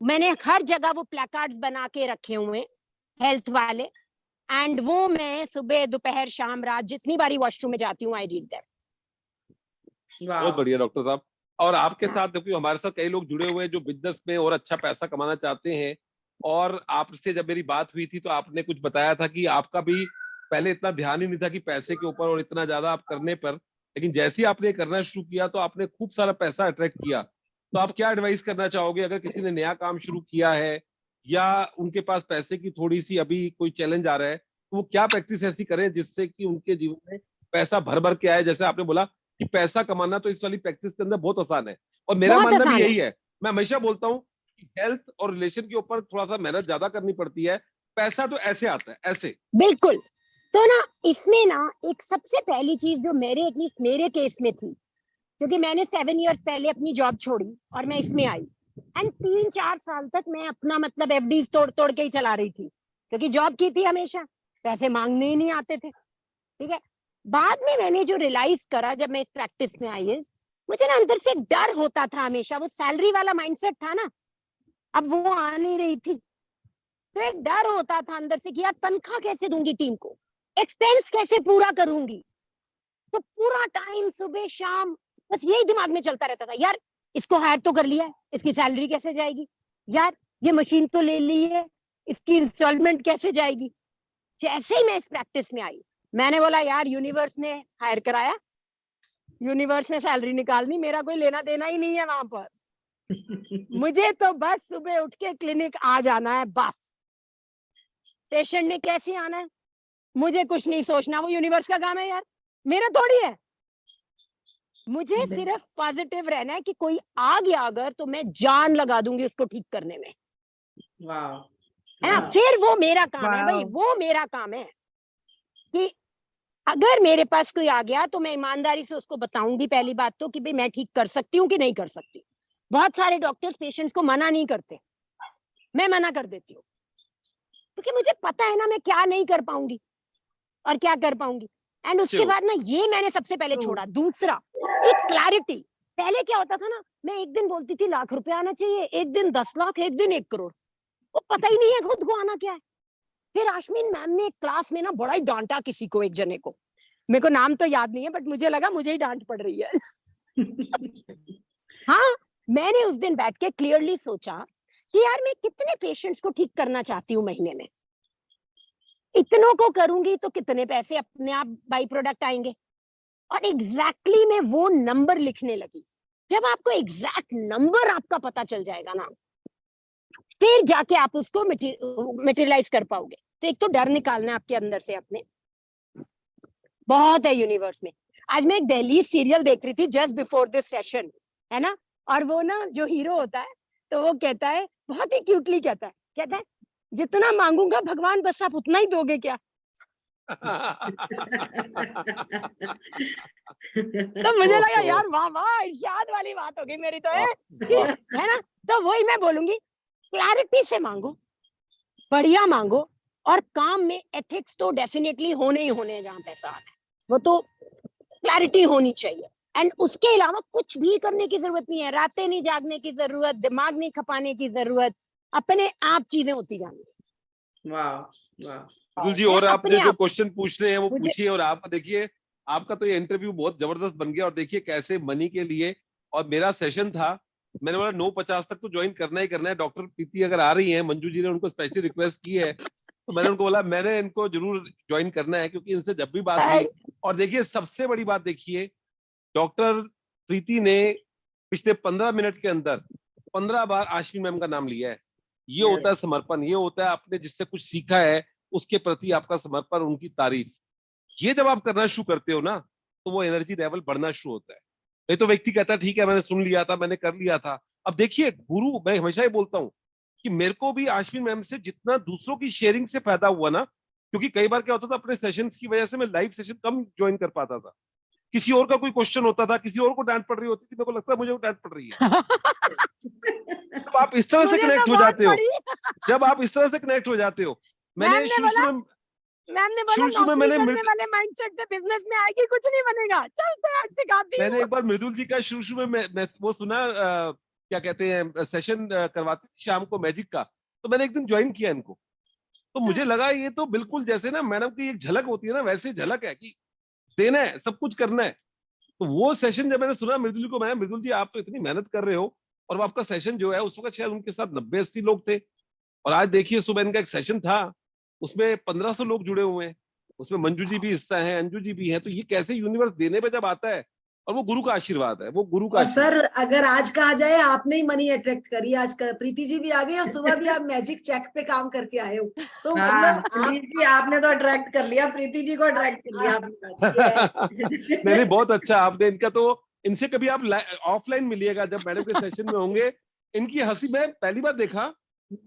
मैंने हर जगह वो प्लेकार्ड्स बना के रखे हुए हेल्थ वाले, एंड वो मैं सुबह दोपहर शाम रात जितनी बारी वॉशरूम में जाती हूँ आई रीड दैट। बहुत बढ़िया डॉक्टर साहब। और आपके साथ देखिए हमारे साथ कई लोग जुड़े हुए हैं जो बिजनेस में और अच्छा पैसा कमाना चाहते हैं। और आपसे जब मेरी बात हुई थी तो आपने कुछ बताया था कि आपका भी पहले इतना ध्यान ही नहीं था कि पैसे के ऊपर और इतना ज्यादा आप करने पर, लेकिन जैसे ही आपने करना शुरू किया तो आपने खूब सारा पैसा अट्रैक्ट किया। तो आप क्या एडवाइस करना चाहोगे अगर किसी ने नया काम शुरू किया है या उनके पास पैसे की थोड़ी सी अभी कोई चैलेंज आ रहा है, तो वो क्या प्रैक्टिस ऐसी करें जिससे कि उनके जीवन में पैसा भर भर के आए? जैसे आपने बोला कि पैसा कमाना तो इस वाली प्रैक्टिस के अंदर बहुत आसान है, और मेरा मानना भी यही है। मैं हमेशा बोलता हूँ कि हेल्थ और रिलेशन के ऊपर थोड़ा सा मेहनत ज्यादा करनी पड़ती है, पैसा तो ऐसे आता है ऐसे। बिल्कुल। तो ना इसमें ना एक सबसे पहली चीज जो मेरे एटलीस्ट मेरे केस में थी, क्योंकि मैंने 7 इयर्स पहले अपनी जॉब छोड़ी और मैं इसमें आई, एंड 3-4 साल तक मैं अपना मतलब एफडीज तोड़ तोड़ के ही चला रही थी, क्योंकि जॉब की थी, हमेशा पैसे मांगने ही नहीं आते थे। ठीक है। बाद में मैंने जो रियलाइज करा जब मैं इस प्रैक्टिस में आई, मुझे ना अंदर से डर होता था हमेशा, वो सैलरी वाला माइंडसेट था ना, अब वो आ नहीं रही थी। तो एक डर होता था अंदर से कि यार तनख्वाह कैसे दूंगी टीम को, एक्सपेंस कैसे पूरा करूंगी। तो पूरा टाइम सुबह शाम बस यही दिमाग में चलता रहता था, यार इसको हायर तो कर लिया है, इसकी सैलरी कैसे जाएगी, यार ये मशीन तो ले ली है, इसकी इंस्टॉलमेंट कैसे जाएगी। जैसे ही मैं इस प्रैक्टिस में आई, मैंने बोला यार यूनिवर्स ने हायर कराया, यूनिवर्स ने सैलरी निकालनी, मेरा कोई लेना देना ही नहीं है वहां पर। मुझे तो बस सुबह उठ के क्लिनिक आ जाना है, बस पेशेंट ने कैसे आना है मुझे कुछ नहीं सोचना, वो यूनिवर्स का काम है यार, मेरा थोड़ी है। मुझे सिर्फ पॉजिटिव रहना है कि कोई आ गया अगर, तो मैं जान लगा दूंगी उसको ठीक करने में। है ना, फिर वो मेरा काम है भाई, वो मेरा काम है कि अगर मेरे पास कोई आ गया तो मैं ईमानदारी से उसको बताऊंगी पहली बात तो कि भाई मैं ठीक कर सकती हूँ कि नहीं कर सकती। बहुत सारे डॉक्टर्स पेशेंट्स को मना नहीं करते, मैं मना कर देती हूँ, क्योंकि मुझे पता है ना मैं क्या नहीं कर पाऊंगी और क्या कर पाऊंगी। एंड उसके बाद ना ये मैंने सबसे पहले छोड़ा। दूसरा, एक क्लैरिटी। पहले क्या होता था ना, मैं एक दिन बोलती थी लाख रुपए आना चाहिए, एक दिन 10 लाख, एक दिन 1 करोड़, वो पता ही नहीं है खुद को आना क्या है। फिर आश्मीन मैम ने एक क्लास में ना बड़ा ही डांटा किसी को, एक जने को, मेरे को नाम तो याद नहीं है बट मुझे लगा मुझे ही डांट पड़ रही है। हाँ, मैंने उस दिन बैठ के क्लियरली सोचा कि यार मैं कितने पेशेंट्स को ठीक करना चाहती हूँ महीने में, इतनों को करूंगी तो कितने पैसे अपने आप बाई प्रोडक्ट आएंगे। और एग्जैक्टली मैं वो नंबर लिखने लगी। जब आपको एग्जैक्ट नंबर आपका पता चल जाएगा ना, फिर जाके आप उसको मटेरियलाइज कर पाओगे। तो एक तो डर निकालना है आपके अंदर से अपने, बहुत है यूनिवर्स में। आज मैं एक दिल्ली सीरियल देख रही थी जस्ट बिफोर दिस सेशन, है ना, और वो ना जो हीरो होता है तो वो कहता है, बहुत ही क्यूटली कहता है जितना मांगूंगा भगवान बस आप उतना ही दोगे क्या? तो मुझे लगा यार वाह वाह, इरशाद वाली बात हो गई मेरी तो, है ना। तो वही मैं बोलूंगी, क्लैरिटी से मांगो, बढ़िया मांगो, और काम में एथिक्स तो डेफिनेटली होने ही होने हैं। जहाँ पैसा आना है वो तो क्लैरिटी होनी चाहिए, एंड उसके अलावा कुछ भी करने की जरूरत नहीं है। रातें नहीं जागने की जरूरत, दिमाग नहीं खपाने की जरूरत, अपने आप चीजें होती जाएंगी। वाह वाह मृदुल जी, और आप जो अपने आप क्वेश्चन पूछ रहे हैं वो मुझे पूछिए। और आप देखिए, आपका तो ये इंटरव्यू बहुत जबरदस्त बन गया। और देखिए कैसे मनी के लिए, और मेरा सेशन था, मैंने बोला 9:50 तक तो ज्वाइन करना ही करना है। डॉक्टर प्रीति अगर आ रही हैं, मंजू जी ने उनको स्पेशल रिक्वेस्ट की है, तो मैंने उनको बोला मैंने इनको जरूर ज्वाइन करना है, क्योंकि इनसे जब भी बात हुई। और देखिए सबसे बड़ी बात देखिए, डॉक्टर प्रीति ने पिछले 15 मिनट के अंदर 15 बार आश्विनी मैम का नाम लिया है। ये होता है समर्पण, ये होता है आपने जिससे कुछ सीखा है उसके प्रति आपका समर्पण, उनकी तारीफ। ये जब आप करना शुरू करते हो ना, तो वो एनर्जी लेवल बढ़ना शुरू होता है। नहीं तो व्यक्ति कहता है ठीक है मैंने सुन लिया था, मैंने कर लिया था। अब देखिए गुरु, मैं हमेशा ही बोलता हूँ कि मेरे को भी आश्विनी मैम से जितना दूसरों की शेयरिंग से फायदा हुआ ना, क्योंकि कई बार क्या होता था अपने सेशंस की वजह से मैं लाइव सेशन कम ज्वाइन कर पाता था। किसी और का कोई क्वेश्चन होता था, किसी और को डांट पड़ रही होती थी, मेरे को लगता है मुझे डांट पड़ रही है। जब आप इस तरह से मुझे तो कनेक्ट हो बहुत जाते हो, बड़ी जब आप इस तरह से कनेक्ट हो जाते हो, मैंने मैम ने बोला शुरू में नौकरी मैंने करने वाले माइंडसेट से बिजनेस में आएगी कुछ नहीं बनेगा, चलते आज सिखाती मैंने हूँ। एक बार मृदुल जी का शुरू में मैं वो सुना, क्या कहते हैं, सेशन करवाते थे शाम को मैजिक का, तो मैंने एक दिन ज्वाइन किया इनको। तो मुझे लगा ये तो बिल्कुल जैसे ना मैडम की एक झलक होती है ना, वैसे झलक है कि देना है, सब कुछ करना है। तो वो सेशन जब मैंने सुना मृदुल जी को, मैं मृदुल जी आप तो इतनी मेहनत कर रहे हो, और वो आपका सेशन जो है उस वक्त शायद उनके साथ 90-80 लोग थे, और आज देखिए सुबह इनका एक सेशन था, उसमें 1500 लोग जुड़े हुए हैं। उसमें मंजू जी भी हिस्सा है, अंजू जी भी है। तो ये कैसे यूनिवर्स देने पे जब आता है, और वो गुरु का आशीर्वाद है, वो गुरु का और आशीर्वाद। सर अगर आज कहा जाए आपने ही मनी अट्रैक्ट करी, आज प्रीति जी भी आ गई और सुबह भी आप मैजिक चेक पे काम करके आए हो, तो हाँ मतलब संजीव जी आपने तो अट्रैक्ट कर लिया, प्रीति जी को अट्रैक्ट कर लिया आपने। नहीं नहीं, बहुत अच्छा आपने इनका तो, इनसे कभी आप ऑफलाइन मिलिएगा जब मैडम के सेशन में होंगे। इनकी हंसी मैं पहली बार देखा,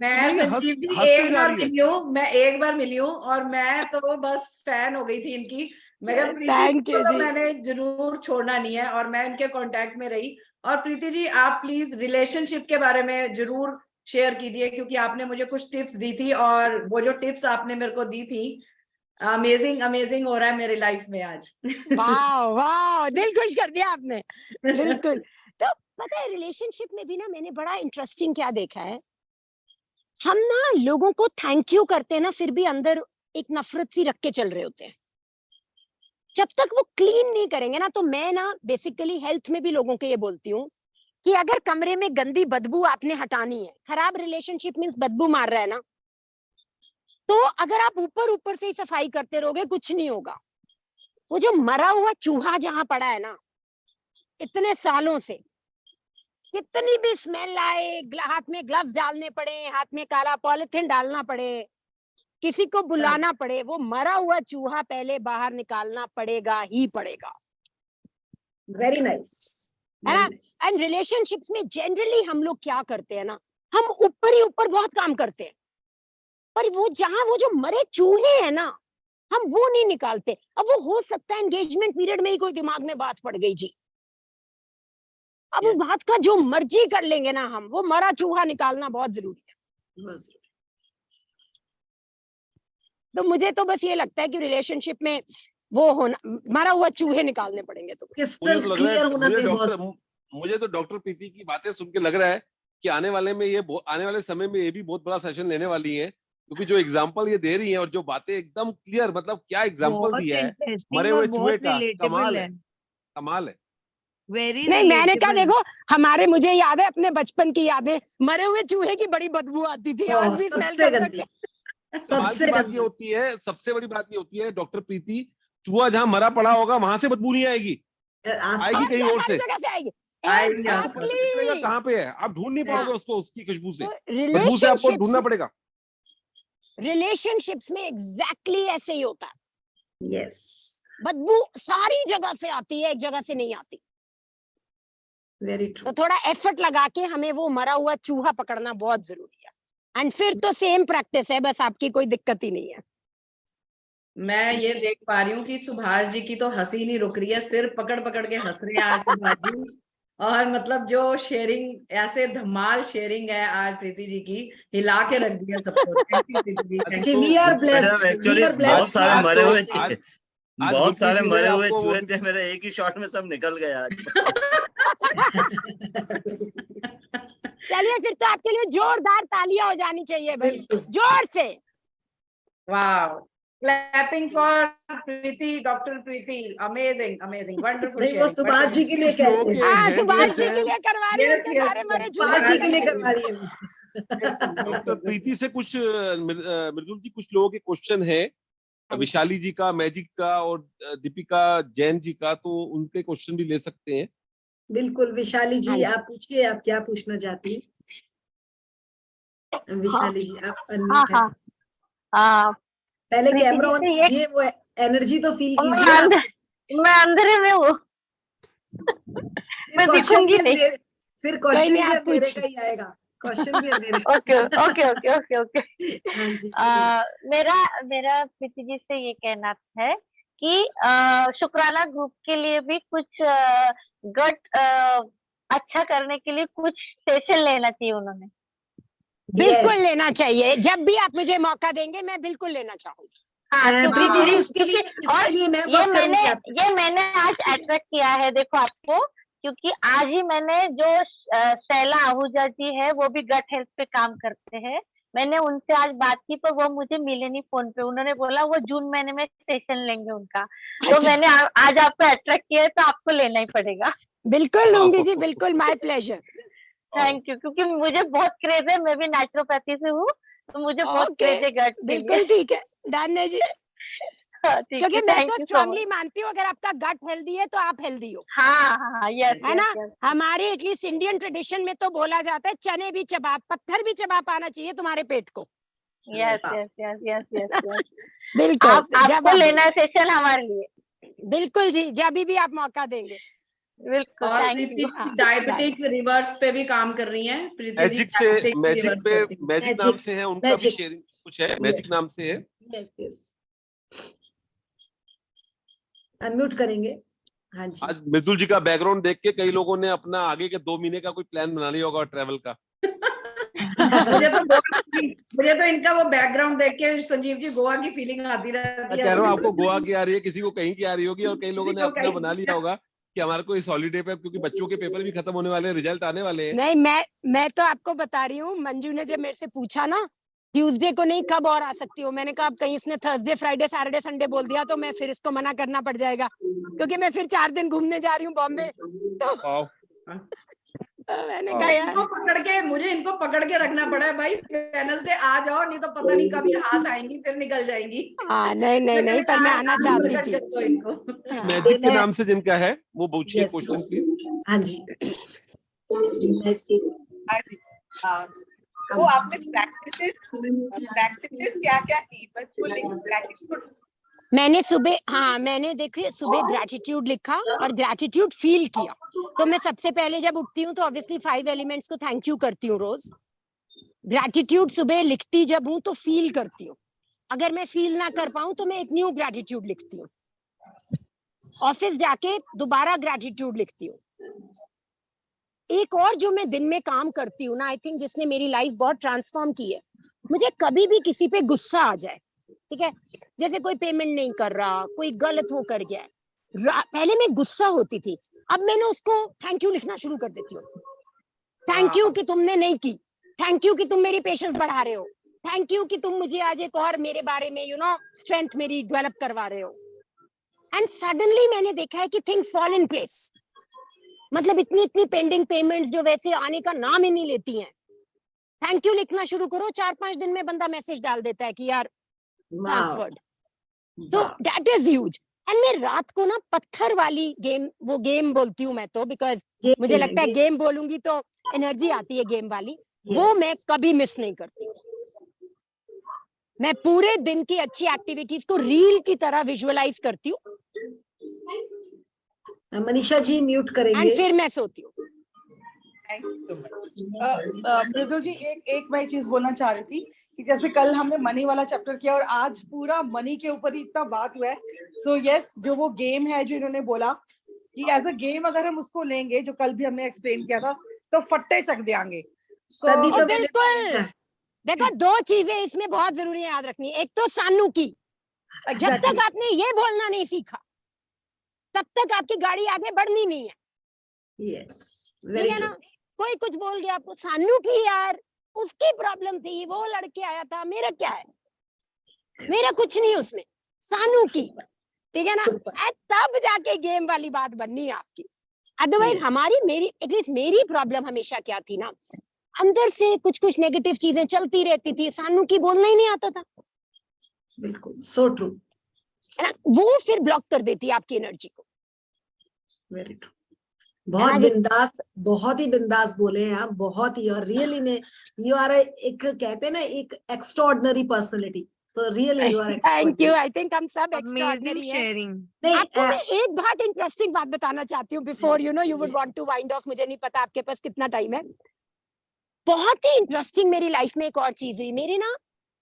मैं ये संजीव जी हंसते एक जा बार रही है। मिली हूँ, मैं एक बार मिली हूँ और मैं तो बस फैन हो गई थी इनकी। मैं कहा प्रीति जी थैंक को यू तो जी। मैंने जरूर छोड़ना नहीं है, और मैं इनके कांटेक्ट में रही। और प्रीति जी आप प्लीज रिलेशनशिप के बारे में जरूर शेयर कीजिए, क्योंकि आपने मुझे कुछ टिप्स दी थी, और वो जो टिप्स आपने मेरे को दी थी, अमेजिंग अमेजिंग हो रहा है मेरी लाइफ में आज। वाह वाह, दिल खुश कर दिया आपने, बिल्कुल। तो पता है रिलेशनशिप में भी ना मैंने बड़ा इंटरेस्टिंग क्या देखा है, हम ना लोगों को थैंक यू करते हैं ना, फिर भी अंदर एक नफरत सी रख के चल रहे होते हैं। जब तक वो क्लीन नहीं करेंगे ना, तो मैं ना बेसिकली हेल्थ में भी लोगों को ये बोलती हूँ कि अगर कमरे में गंदी बदबू आपने हटानी है, खराब रिलेशनशिप मींस बदबू मार रहा है ना, तो अगर आप ऊपर ऊपर से ही सफाई करते रहोगे कुछ नहीं होगा। वो जो मरा हुआ चूहा जहां पड़ा है ना इतने सालों से, कितनी भी स्मेल आए, हाथ में ग्लव्स डालने पड़े, हाथ में काला पॉलिथीन डालना पड़े, किसी को बुलाना पड़े, वो मरा हुआ चूहा पहले बाहर निकालना पड़ेगा ही पड़ेगा, वेरी नाइस, है ना। एंड रिलेशनशिप्स में जनरली हम लोग क्या करते हैं ना, हम ऊपर ही ऊपर बहुत काम करते हैं, पर वो जहां वो जो मरे चूहे हैं ना, हम वो नहीं निकालते। अब वो हो सकता है एंगेजमेंट पीरियड में ही कोई दिमाग में बात पड़ गई जी, अब उस बात का जो मर्जी कर लेंगे ना हम, वो मरा चूहा निकालना बहुत जरूरी है। तो मुझे तो बस ये लगता है कि रिलेशनशिप में वो होना, मरा हुआ चूहे निकालने पड़ेंगे। तो क्रिस्टल तो लग रहा क्लियर है, होना भी बहुत। मुझे तो डॉक्टर प्रीति की बातें सुन के लग रहा है कि आने वाले समय में ये भी बहुत बड़ा सेशन लेने वाली है, क्योंकि जो एग्जाम्पल ये दे रही है और जो बातें एकदम क्लियर, मतलब क्या एग्जाम्पल बहुत दिया है मरे इंटरेस्टिंग हुए और चूहे बहुत का, रिलेटेबल कमाल है, है, कमाल है। वेरी नहीं, मैंने कहा रिलेटेबल। देखो, हमारे मुझे याद है अपने बचपन की यादें, मरे हुए चूहे की बड़ी बदबू आती थी, आज भी स्मेल सबसे कर गंदी, सकते। कमाल की सबसे बात ये गंदी। होती है, सबसे बड़ी बात ये होती है डॉक्टर प्रीति, चूहा जहां मरा पड़ा होगा वहां से बदबू नहीं आएगी, आएगी और कहीं क्या और सारी से। जगह से आएगी, आएगी आपको पता नहीं चलेगा एग्जैक्टली। कहाँ पे है, आप ढूंढ नहीं पाओगे उसको उसकी खुशबू से, तो बदबू से आपको ढूंढना पड़ेगा। रिलेशनशिप्स में एग्जैक्टली ऐसे ही होता है। यस, बदबू सारी जगह से आती है, एक जगह से नहीं आती। Very true. तो थोड़ा एफर्ट लगा के हमें वो मरा हुआ चूहा पकड़ना बहुत जरूरी है। एंड फिर तो सेम प्रैक्टिस है, बस आपकी कोई दिक्कत ही नहीं है। मैं ये देख पा रही हूँ कि सुभाष जी की तो हंसी नहीं रुक रही है, सिर पकड़ पकड़ के हंस रहे हैं आज सुभाष जी। और मतलब जो शेयरिंग, ऐसे धमाल शेयरिंग है आज प्रीति जी की, हिला के रख दिया सबको। Thank you Preeti ji, thank जी, you. we are madam blessed, actually we are बहुत blessed सारे कि मरे आप हुए दोस्त हैं। आज बहुत विकी सारे जी ने मरे हुए आपको चूहे थे मेरे, एक ही शॉट में सब निकल गए आज। चलिए फिर तो आपके लिए जोरदार तालियां हो जानी चाहिए भाई, बिल्कुल। जोर से। Wow, clapping for Preeti, doctor Preeti, amazing amazing, wonderful नहीं, वो सुभाष जी के लिए कह लोगों रही के है। हाँ, hands सुभाष raised जी के हैं। लिए करवा रही हूँ, Yes, उनके yes, सारे मरे yes. चूहे सुभाष जी निकल के लिए गए। करवा रही है। डॉक्टर प्रीति से कुछ मृदुल जी, कुछ लोगों के क्वेश्चन है विशाली जी का, मैजिक का और दीपिका जैन जी का, तो उनके क्वेश्चन भी ले सकते हैं। बिल्कुल विशाली हाँ जी, जी। आप पूछिए, आप क्या पूछना चाहती हैं? विशाली जी, आप हाँ अनम्यूट हैं। हाँ पहले प्रीति कैमरा जी ऑन से ये- कीजिए, वो एनर्जी तो फील मैं कीजिए आप। मैं अंधेरे में हूँ। मैं क्वेश्चन भी दिखूंगी नहीं। फिर कोई क्वेश्चन नहीं, भी आप अंधेरे पूछिए। का ही आएगा, क्वेश्चन भी अंधेरे का। Okay okay okay okay okay. हाँ जी, बोलिए। मेरा मेरा प्रीति जी से ये कहना है कि शुक्राना ग्रुप के लिए भी कुछ गट अच्छा करने के लिए कुछ सेशन लेना चाहिए उन्होंने। बिल्कुल Yes. लेना चाहिए, जब भी आप मुझे मौका देंगे मैं बिल्कुल लेना चाहूंगी। हाँ, क्योंकि प्रीति जी, मेरे- इसके लिए मैं ये बात करूंगी आपके साथ। ये मैंने आज अट्रैक्ट किया है, देखो आपको, क्योंकि आज ही मैंने जो शैला आहूजा जी है वो भी गट हेल्थ पे काम करते हैं, मैंने उनसे आज बात की, पर वो मुझे मिले नहीं फोन पे। उन्होंने बोला वो जून महीने में सेशन लेंगे उनका। तो अच्छा। मैंने आज आपको अट्रैक्ट किया है, तो आपको लेना ही पड़ेगा। बिल्कुल लूंगी जी, बिल्कुल, माय प्लेजर। थैंक यू, क्योंकि मुझे बहुत क्रेज है, मैं भी नेचुरोपैथी से हूँ, तो मुझे बहुत ओके, क्रेज है गट के लिए। बिल्कुल ठीक है, डन है जी। हाँ, ठीक क्योंकि है, मैं थैंक तो यू सो स्ट्रांगली मच। मानती हूँ, अगर आपका गट हेल्दी है तो आप हेल्दी हो, हाँ हाँ, यस है ना। यस हमारे एटलीस्ट इंडियन ट्रेडिशन में तो बोला जाता है चने भी चबा, पत्थर भी चबा पाना चाहिए तुम्हारे पेट को। Yes yes yes yes yes. बिल्कुल, जब आपको आप, लेना है सेशन हमारे लिए। बिल्कुल जी, जब भी आप मौका देंगे। बिल्कुल, और thank Preeti you. Ji diabetic reverse पे भी काम कर रही हैं। प्रीति जी मैजिक से, diabetic मैजिक reverse पे, करती हैं। मैजिक नाम से है उनका भी मैजिक। शेयरिंग कुछ है, मैजिक नाम से है। यस यस, अनम्यूट करेंगे। हाँ जी, आज मृदुल जी का बैकग्राउंड देख के कई लोगों ने अपना आगे के 2 महीने का कोई प्लान बना लिया होगा ट्रेवल का। मुझे तो इनका वो बैकग्राउंड देख के संजीव जी गोवा की फीलिंग आती रहती मैं है। कह रहा हूँ आपको गोवा की आ रही है, किसी को कहीं की आ रही होगी, और कई लोगों किसी ने को अपना कहीं बना लिया होगा कि हमारे को इस हॉलीडे पे, क्योंकि बच्चों के पेपर भी खत्म होने वाले हैं, रिजल्ट आने वाले हैं। नहीं, मैं तो आपको बता रही हूँ, मंजू ने जब मेरे से पूछा ना ट्यूसडे को नहीं कब और आ सकती हो, मैंने कहा अब कहीं इसने थर्सडे फ्राइडे सैटरडे संडे बोल दिया तो मैं फिर इसको मना करना पड़ जाएगा, क्योंकि मैं फिर 4 दिन घूमने जा रही हूँ बॉम्बे। तो वाह, मैंने हाँ। कहा यार, मुझे इनको पकड़ के रखना पड़ा है भाई, वेडनेसडे आ जाओ, नहीं तो पता नहीं कब ये हाथ आएंगी फिर निकल जाएंगी। हाँ नहीं, पर मैं आना चाहती थी। हाँ। मैजिक के मैं- नाम से जिनका है वो पूछिए Yes, क्वेश्चन yes. प्लीज। हाँ जी। वो आपने प्रैक्टिसेस क्या क्या की, बस फुल ग्रैटिट्यूड। मैंने देखिए सुबह ग्रैटिट्यूड लिखा और ग्रैटिट्यूड फील किया। तो मैं सबसे पहले जब उठती हूँ तो ऑब्वियसली 5 एलिमेंट्स को थैंक यू करती हूँ रोज। ग्रैटिट्यूड सुबह लिखती जब हूँ तो फील करती हूँ, अगर मैं फील ना कर पाऊँ तो मैं एक न्यू ग्रैटिट्यूड लिखती हूँ। ऑफिस जाके दोबारा ग्रैटिट्यूड लिखती हूँ। एक और जो मैं दिन में काम करती हूँ ना, आई थिंक जिसने मेरी लाइफ बहुत ट्रांसफॉर्म की है, मुझे कभी भी किसी पे गुस्सा आ जाए, ठीक है, जैसे कोई पेमेंट नहीं कर रहा, कोई गलत हो कर गया, पहले मैं गुस्सा होती थी, अब मैंने उसको थैंक यू लिखना शुरू कर देती हूँ। थैंक यू कि तुमने नहीं की, थैंक यू कि तुम मेरी पेशेंस बढ़ा रहे हो, थैंक यू कि तुम मुझे आज एक और मेरे बारे में स्ट्रेंथ मेरी डेवलप करवा रहे हो। एंड सडनली मैंने देखा है कि थिंग्स फॉल इन प्लेस। मतलब इतनी पेंडिंग पेमेंट्स जो वैसे आने का नाम ही नहीं लेती हैं, थैंक यू लिखना शुरू करो, 4-5 दिन में बंदा मैसेज डाल देता है कि यार transferred. So that is huge. And मैं रात को ना पत्थर वाली गेम, वो गेम बोलती हूँ मैं तो, बिकॉज मुझे लगता है गेम बोलूंगी तो एनर्जी आती है गेम वाली, वो मैं कभी मिस नहीं करती। मैं पूरे दिन की अच्छी एक्टिविटीज को रील की तरह विजुअलाइज करती हूँ मनीषा जी म्यूट एंड करेंगे। फिर मैं सोती हूँ। Thank you so much. Mridul ji, एक मैं चीज बोलना चाह रही थी कि जैसे कल हमने मनी वाला चैप्टर किया और आज पूरा मनी के ऊपर ही इतना बात हुआ है। सो यस, जो वो गेम है जो इन्होंने बोला कि एज अ गेम अगर हम उसको लेंगे, जो कल भी हमने एक्सप्लेन किया था, तो फट्टे चक देंगे। तभी तो मैंने बिल्कुल। देखो, दो चीजें इसमें बहुत जरूरी है याद रखनी। एक तो सानू की, जब तक आपने ये बोलना नहीं सीखा तब तक आपकी गाड़ी आगे बढ़नी नहीं है। यस, ठीक वेरी है ना? गुड। कोई कुछ बोल गया आपको, सानू की यार उसकी प्रॉब्लम थी, वो लड़के आया था, मेरा क्या है, मेरा कुछ नहीं उसमें, सानू की। ठीक है ना? तब जाके गेम वाली बात बननी है आपकी। अदरवाइज हमारी मेरी एटलीस्ट मेरी प्रॉब्लम हमेशा क्या थी ना, अंदर से कुछ कुछ नेगेटिव चीजें चलती रहती थी, सानू की बोलना ही नहीं आता था। बिल्कुल, सो ट्रू, है ना? वो फिर ब्लॉक कर देती है आपकी एनर्जी को। Very true. बहुत बिंदास, बहुत ही बिंदास बोले हैं आप, बहुत ही। और रियली में यू आर एक, कहते हैं ना, एक extraordinary personality. So really you are thank extraordinary. You. I think हम सब एक्स्ट्राऑर्डिनरी हैं। नहीं, आपको मैं एक बहुत इंटरेस्टिंग बात बताना चाहती हूँ before you would want to wind off. मुझे नहीं पता आपके पास कितना टाइम है। बहुत ही इंटरेस्टिंग मेरी लाइफ में एक और चीज हुई। मेरे ना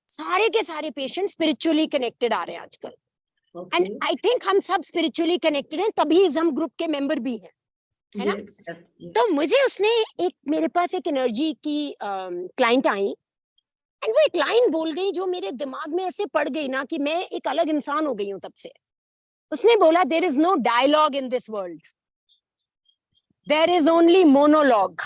सारे के सारे पेशेंट स्पिरिचुअली कनेक्टेड आ रहे हैं आजकल, एंड आई थिंक हम सब स्पिरिचुअली कनेक्टेड हैं, तभी हम ग्रुप के मेंबर भी हैं, है ना? तो मुझे उसने एक, मेरे पास एक एनर्जी की क्लाइंट आई, एंड वो एक लाइन बोल गई जो मेरे दिमाग में ऐसे पड़ गई ना कि मैं एक अलग इंसान हो गई हूं तब से। उसने बोला, there is no dialogue in this world, there is only monologue.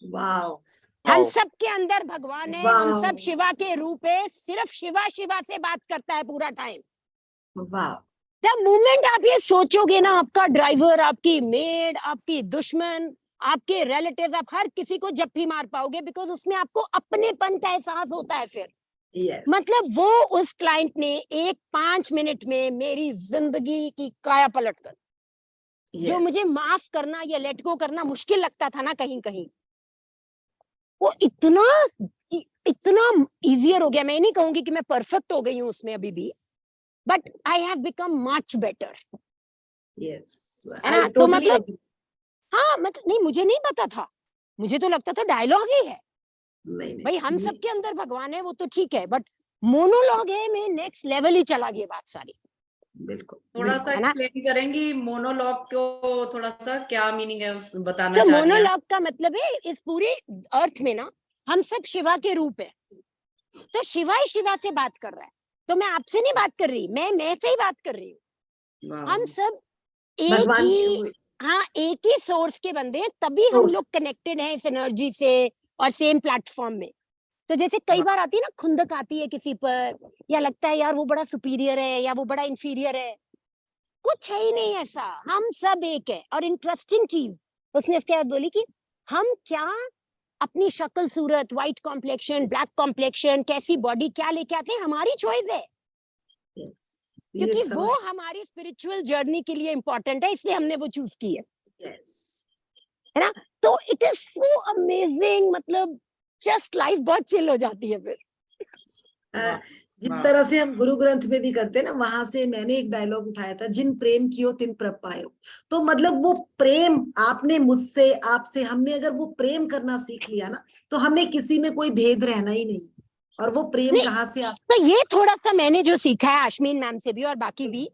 Wow, हम सब के अंदर भगवान है, हम सब वाओ, शिवा के रूप है, सिर्फ शिवा शिवा से बात करता है पूरा टाइम। वाओ। द मोमेंट आप ये सोचोगे ना, आपका ड्राइवर, आपकी मेड, आपकी दुश्मन, आपके रिलेटिव्स, आप हर किसी को जप्फी मार पाओगे, बिकॉज उसमें आपको अपनेपन का एहसास होता है फिर। Yes. मतलब वो उस क्लाइंट ने एक 5 मिनट में मेरी जिंदगी की काया पलट कर, जो Yes. मुझे माफ करना या लेट गो करना मुश्किल लगता था ना कहीं कहीं, वो इतना इतना इजियर हो गया। मैं नहीं कहूंगी कि मैं परफेक्ट हो गई हूँ उसमें अभी भी, but I have become much better. Yes. है I ना? तो totally मतलब agree. हाँ, मतलब नहीं, मुझे नहीं पता था, मुझे तो लगता था डायलॉग ही है। नहीं, भाई हम नहीं, सबके अंदर भगवान है, वो तो ठीक है, बट मोनोलॉग है, मैं नेक्स्ट लेवल ही चला गई बात सारी। बिल्कुल, थोड़ा सा है ना? एक्सप्लेन करेंगी मोनोलॉग को, थोड़ा सा क्या मीनिंग है उस बताना सो चाह रही हैं? मोनोलॉग का मतलब है, इस पूरे अर्थ में ना हम सब शिवा के रूप है, तो शिवा ही शिवा से बात कर रहा है। तो मैं आपसे नहीं बात कर रही, मैं से ही बात कर रही हूँ। वाह। हम सब एक भगवान ही, के हाँ, एक ही सोर्स के बंदे हैं, तभी हम Source. लोग कनेक्टेड हैं इस एनर्जी से और सेम प्लेटफॉर्म में। तो जैसे कई बार आती है ना, खुंदक आती है किसी पर, या लगता है यार वो बड़ा सुपीरियर है या वो बड़ा इंफीरियर है, कुछ है ही नहीं ऐसा, हम सब एक है। और इंटरेस्टिंग चीज उसने इसके बाद बोली कि हम क्या अपनी शक्ल सूरत, व्हाइट कॉम्प्लेक्शन, ब्लैक कॉम्प्लेक्शन, कैसी बॉडी, क्या लेके आते हैं, हमारी चॉइस है, Yes. क्योंकि ये वो समझ- हमारी स्पिरिचुअल जर्नी के लिए इंपॉर्टेंट है, इसलिए हमने वो चूज की है। Yes. है ना? तो इट इज सो अमेजिंग, मतलब जस्ट लाइफ बहुत चिल हो जाती है फिर। जिस वाह। तरह से हम गुरु ग्रंथ में भी करते हैं ना, वहां से मैंने एक डायलॉग उठाया था, जिन प्रेम कियो तिन प्रभ पायो। तो मतलब वो प्रेम आपने मुझसे, आपसे, हमने अगर वो प्रेम करना सीख लिया ना, तो हमें किसी में कोई भेद रहना ही नहीं। और वो प्रेम नहीं, कहाँ से आप, तो ये थोड़ा सा मैंने जो सीखा है आश्मीन मैम से भी और बाकी भी,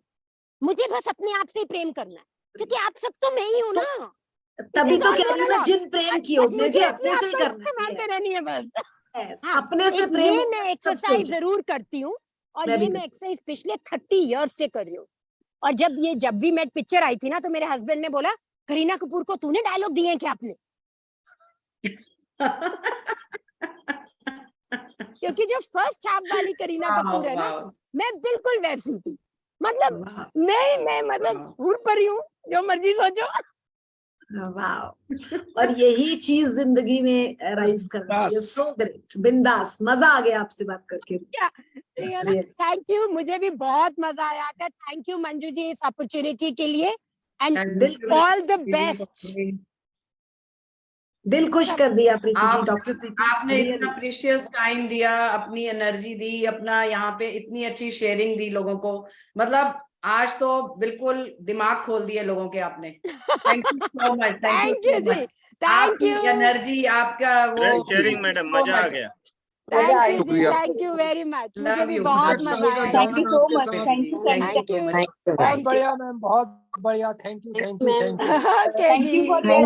मुझे बस अपने आप से ही प्रेम करना है, क्योंकि आप सब तो मैं ही हूँ तो ना। तभी It is तो all कह रही हूँ ना, monologue. जिन प्रेम कियो, बस मुझे मुझे अपने अपने आप से ही को करना मारते है। रहनी है बस। Yes. हाँ, अपने से एक प्रेम ये हो मैं गया, सब एक्सरसाइज सोचे। जरूर करती हूँ, और मैं भी ये मैं एक्सरसाइज पिछले 30 इयर्स से कर रही हूँ। और जब भी मैं पिक्चर आई थी ना, तो मेरे हस्बैंड ने बोला, करीना कपूर को तूने डायलॉग दिए हैं क्या आपने? क्योंकि जो फर्स्ट छाप वाली करीना कपूर है ना, मैं बिल्कुल वैसी थी। मतलब वाह, मैं मतलब हूर परी हूँ, जो मर्जी सोचो। वाह। और यही चीज जिंदगी में राइज करना चाहिए। सो ग्रेट, बिंदास, मजा आ गया आपसे बात करके। थैंक यू, मुझे भी बहुत मजा आया था। थैंक यू मंजू जी इस अपॉर्चुनिटी के लिए, एंड ऑल द बेस्ट। दिल खुश कर दिया प्रीति जी, डॉक्टर प्रीति। आपने इतना रियली प्रीशियस टाइम दिया, अपनी एनर्जी दी, अपना यहाँ पे इतनी अच्छी शेयरिंग दी लोगों को। मतलब आज तो बिल्कुल दिमाग खोल दिए लोगों के आपने। Thank you so much, thank you जी, थैंक आपकी यू, एनर्जी, आपका वो शेयरिंग मैडम, so मजा आ much. गया। थैंक यू जी, शुक्रिया। थैंक यू वेरी मच, मुझे Love भी you. बहुत बहुत मजा आया। Thank you so much, thank you, thank you, Thank you so much. बहुत बढ़िया मैम, बहुत बढ़िया, thank you, thank you, thank you. Okay thank जी, यू फॉर योर,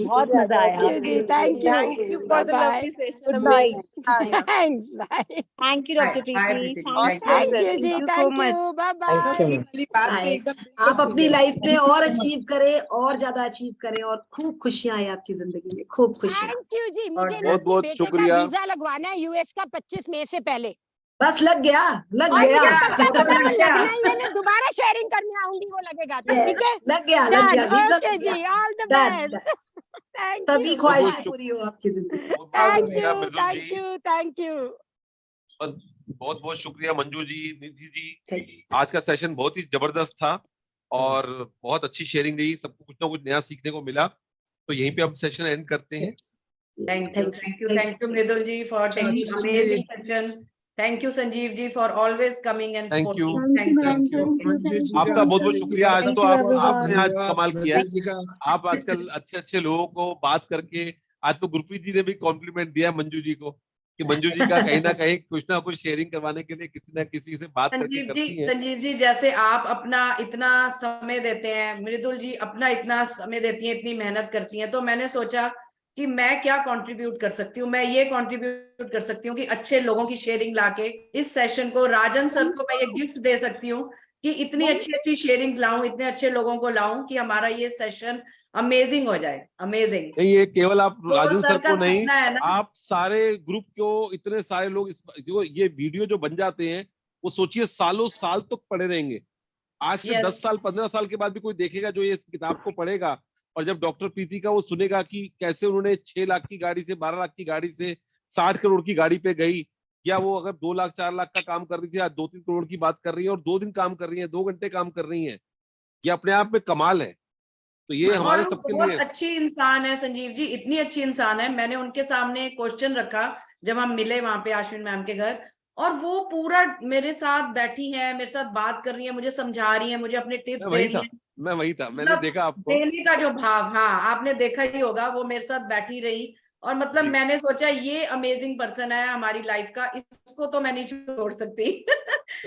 बहुत मजा आया। थैंक यू जी, thank you, bye bye, good night, thanks, bye, thank you doctor Bye, Preeti, Preeti. Thank you जी, thank you, bye bye. Bye. आप अपनी life में और अचीव करें, और ज्यादा अचीव करें, और खूब खुशियां आए आपकी जिंदगी में, खूब खुशियां। थैंक यू जी, मुझे ना बहुत अपने बहुत बेटे शुक्रिया। का वीजा लगवाना है यूएस का 25 मई से पहले, बस लग गया, लग और गया। मुझे पक्का वो तो पता लग वो गया। लगना ही है, मैं दोबारा शेयरिंग करने आऊंगी वो लगेगा तो, Yes, ठीक है, लग गया, लग डन, गया, वीजा ओके लग गया। जी, all the Done, best, thank सभी यू, ख्वाहिशें पूरी हो आपकी जिंदगी में। थैंक यू, मृदुल थैंक जी, यू, थैंक यू। बहुत बहुत शुक्रिया मंजू जी, निधि जी। Thank you. आज का सेशन बहुत ही जबरदस्त था और बहुत अच्छी शेयरिंग रही, सबको कुछ ना कुछ नया सीखने को मिला। तो यहीं पे हम सेशन एंड करते हैं। Thank you, Mridul ji, for taking amazing session. Thank you, Sanjeev ji, for always coming and Thank you. supporting. Thank you. आपका बहुत बहुत शुक्रिया। आज तो आपने आज धन्यवाद, कमाल किया है। मंजू जी का। आप आजकल अच्छे अच्छे लोगों को बात करके, आज तो गुरप्रीत जी ने भी कॉम्प्लीमेंट दिया मंजू जी को कि मंजू जी का कहीं ना कुछ शेयरिंग करवाने के लिए किसी ना किसी से बात करके करती है। संजीव जी, जैसे आप अपना इतना समय देते हैं, मृदुल जी अपना इतना समय देती हैं, इतनी मेहनत करती हैं, तो मैंने सोचा कि मैं क्या कंट्रीब्यूट कर सकती हूँ। मैं ये कंट्रीब्यूट कर सकती हूँ कि अच्छे लोगों की शेयरिंग लाके इस सेशन को, राजन सर को मैं ये गिफ्ट दे सकती हूँ कि इतनी अच्छी अच्छी शेयरिंग्स लाऊं, इतने अच्छे लोगों को लाऊं कि हमारा ये सेशन अमेजिंग हो जाए। अमेजिंग। नहीं, ये केवल आप तो राजन सर का को नहीं, सपना है ना। आप सारे ग्रुप को, इतने सारे लोग जो ये वीडियो जो बन जाते हैं, वो सोचिए सालों साल तक पड़े रहेंगे। आज से 10 साल 15 साल के बाद भी कोई देखेगा जो ये किताब को पढ़ेगा, और जब डॉक्टर प्रीति का वो सुनेगा कि कैसे उन्होंने 6 लाख की गाड़ी से 12 लाख की गाड़ी से 60 करोड़ की गाड़ी पे गई, या वो अगर 2 लाख 4 लाख का काम कर रही थी, आज 2-3 करोड़ की बात कर रही है, और 2 दिन काम कर रही है, 2 घंटे काम कर रही है। ये अपने आप में कमाल है। तो ये हमारे और सबके बहुत लिए अच्छी इंसान है संजीव जी, इतनी अच्छी इंसान है। मैंने उनके सामने क्वेश्चन रखा जब हम मिले वहां पे आश्विन मैम के घर, और वो पूरा मेरे साथ बैठी है, मेरे साथ बात कर रही है, मुझे समझा रही है, मुझे अपने टिप्स दे रही है। मैं वही था, मैंने मतलब देखा आपको। देने का जो भाव, हाँ आपने देखा ही होगा, वो मेरे साथ बैठी रही, और मतलब मैंने सोचा ये अमेजिजिंग पर्सन है हमारी लाइफ का, इसको तो मैं नहीं छोड़ सकती।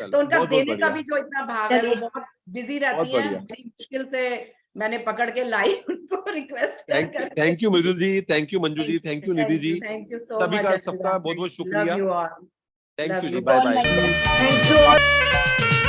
तो उनका देने का भी जो इतना भाव है, वो बहुत बिजी रहती है, बड़ी मुश्किल से मैंने पकड़ के लाई उनको रिक्वेस्ट कर। Thank you Mridul ji, thank you Manju ji, thank you Nidhi ji, thank you so सभी मच। का सबका बहुत बहुत शुक्रिया। Love you all. Thank you जी, you. Bye bye. Thank you all.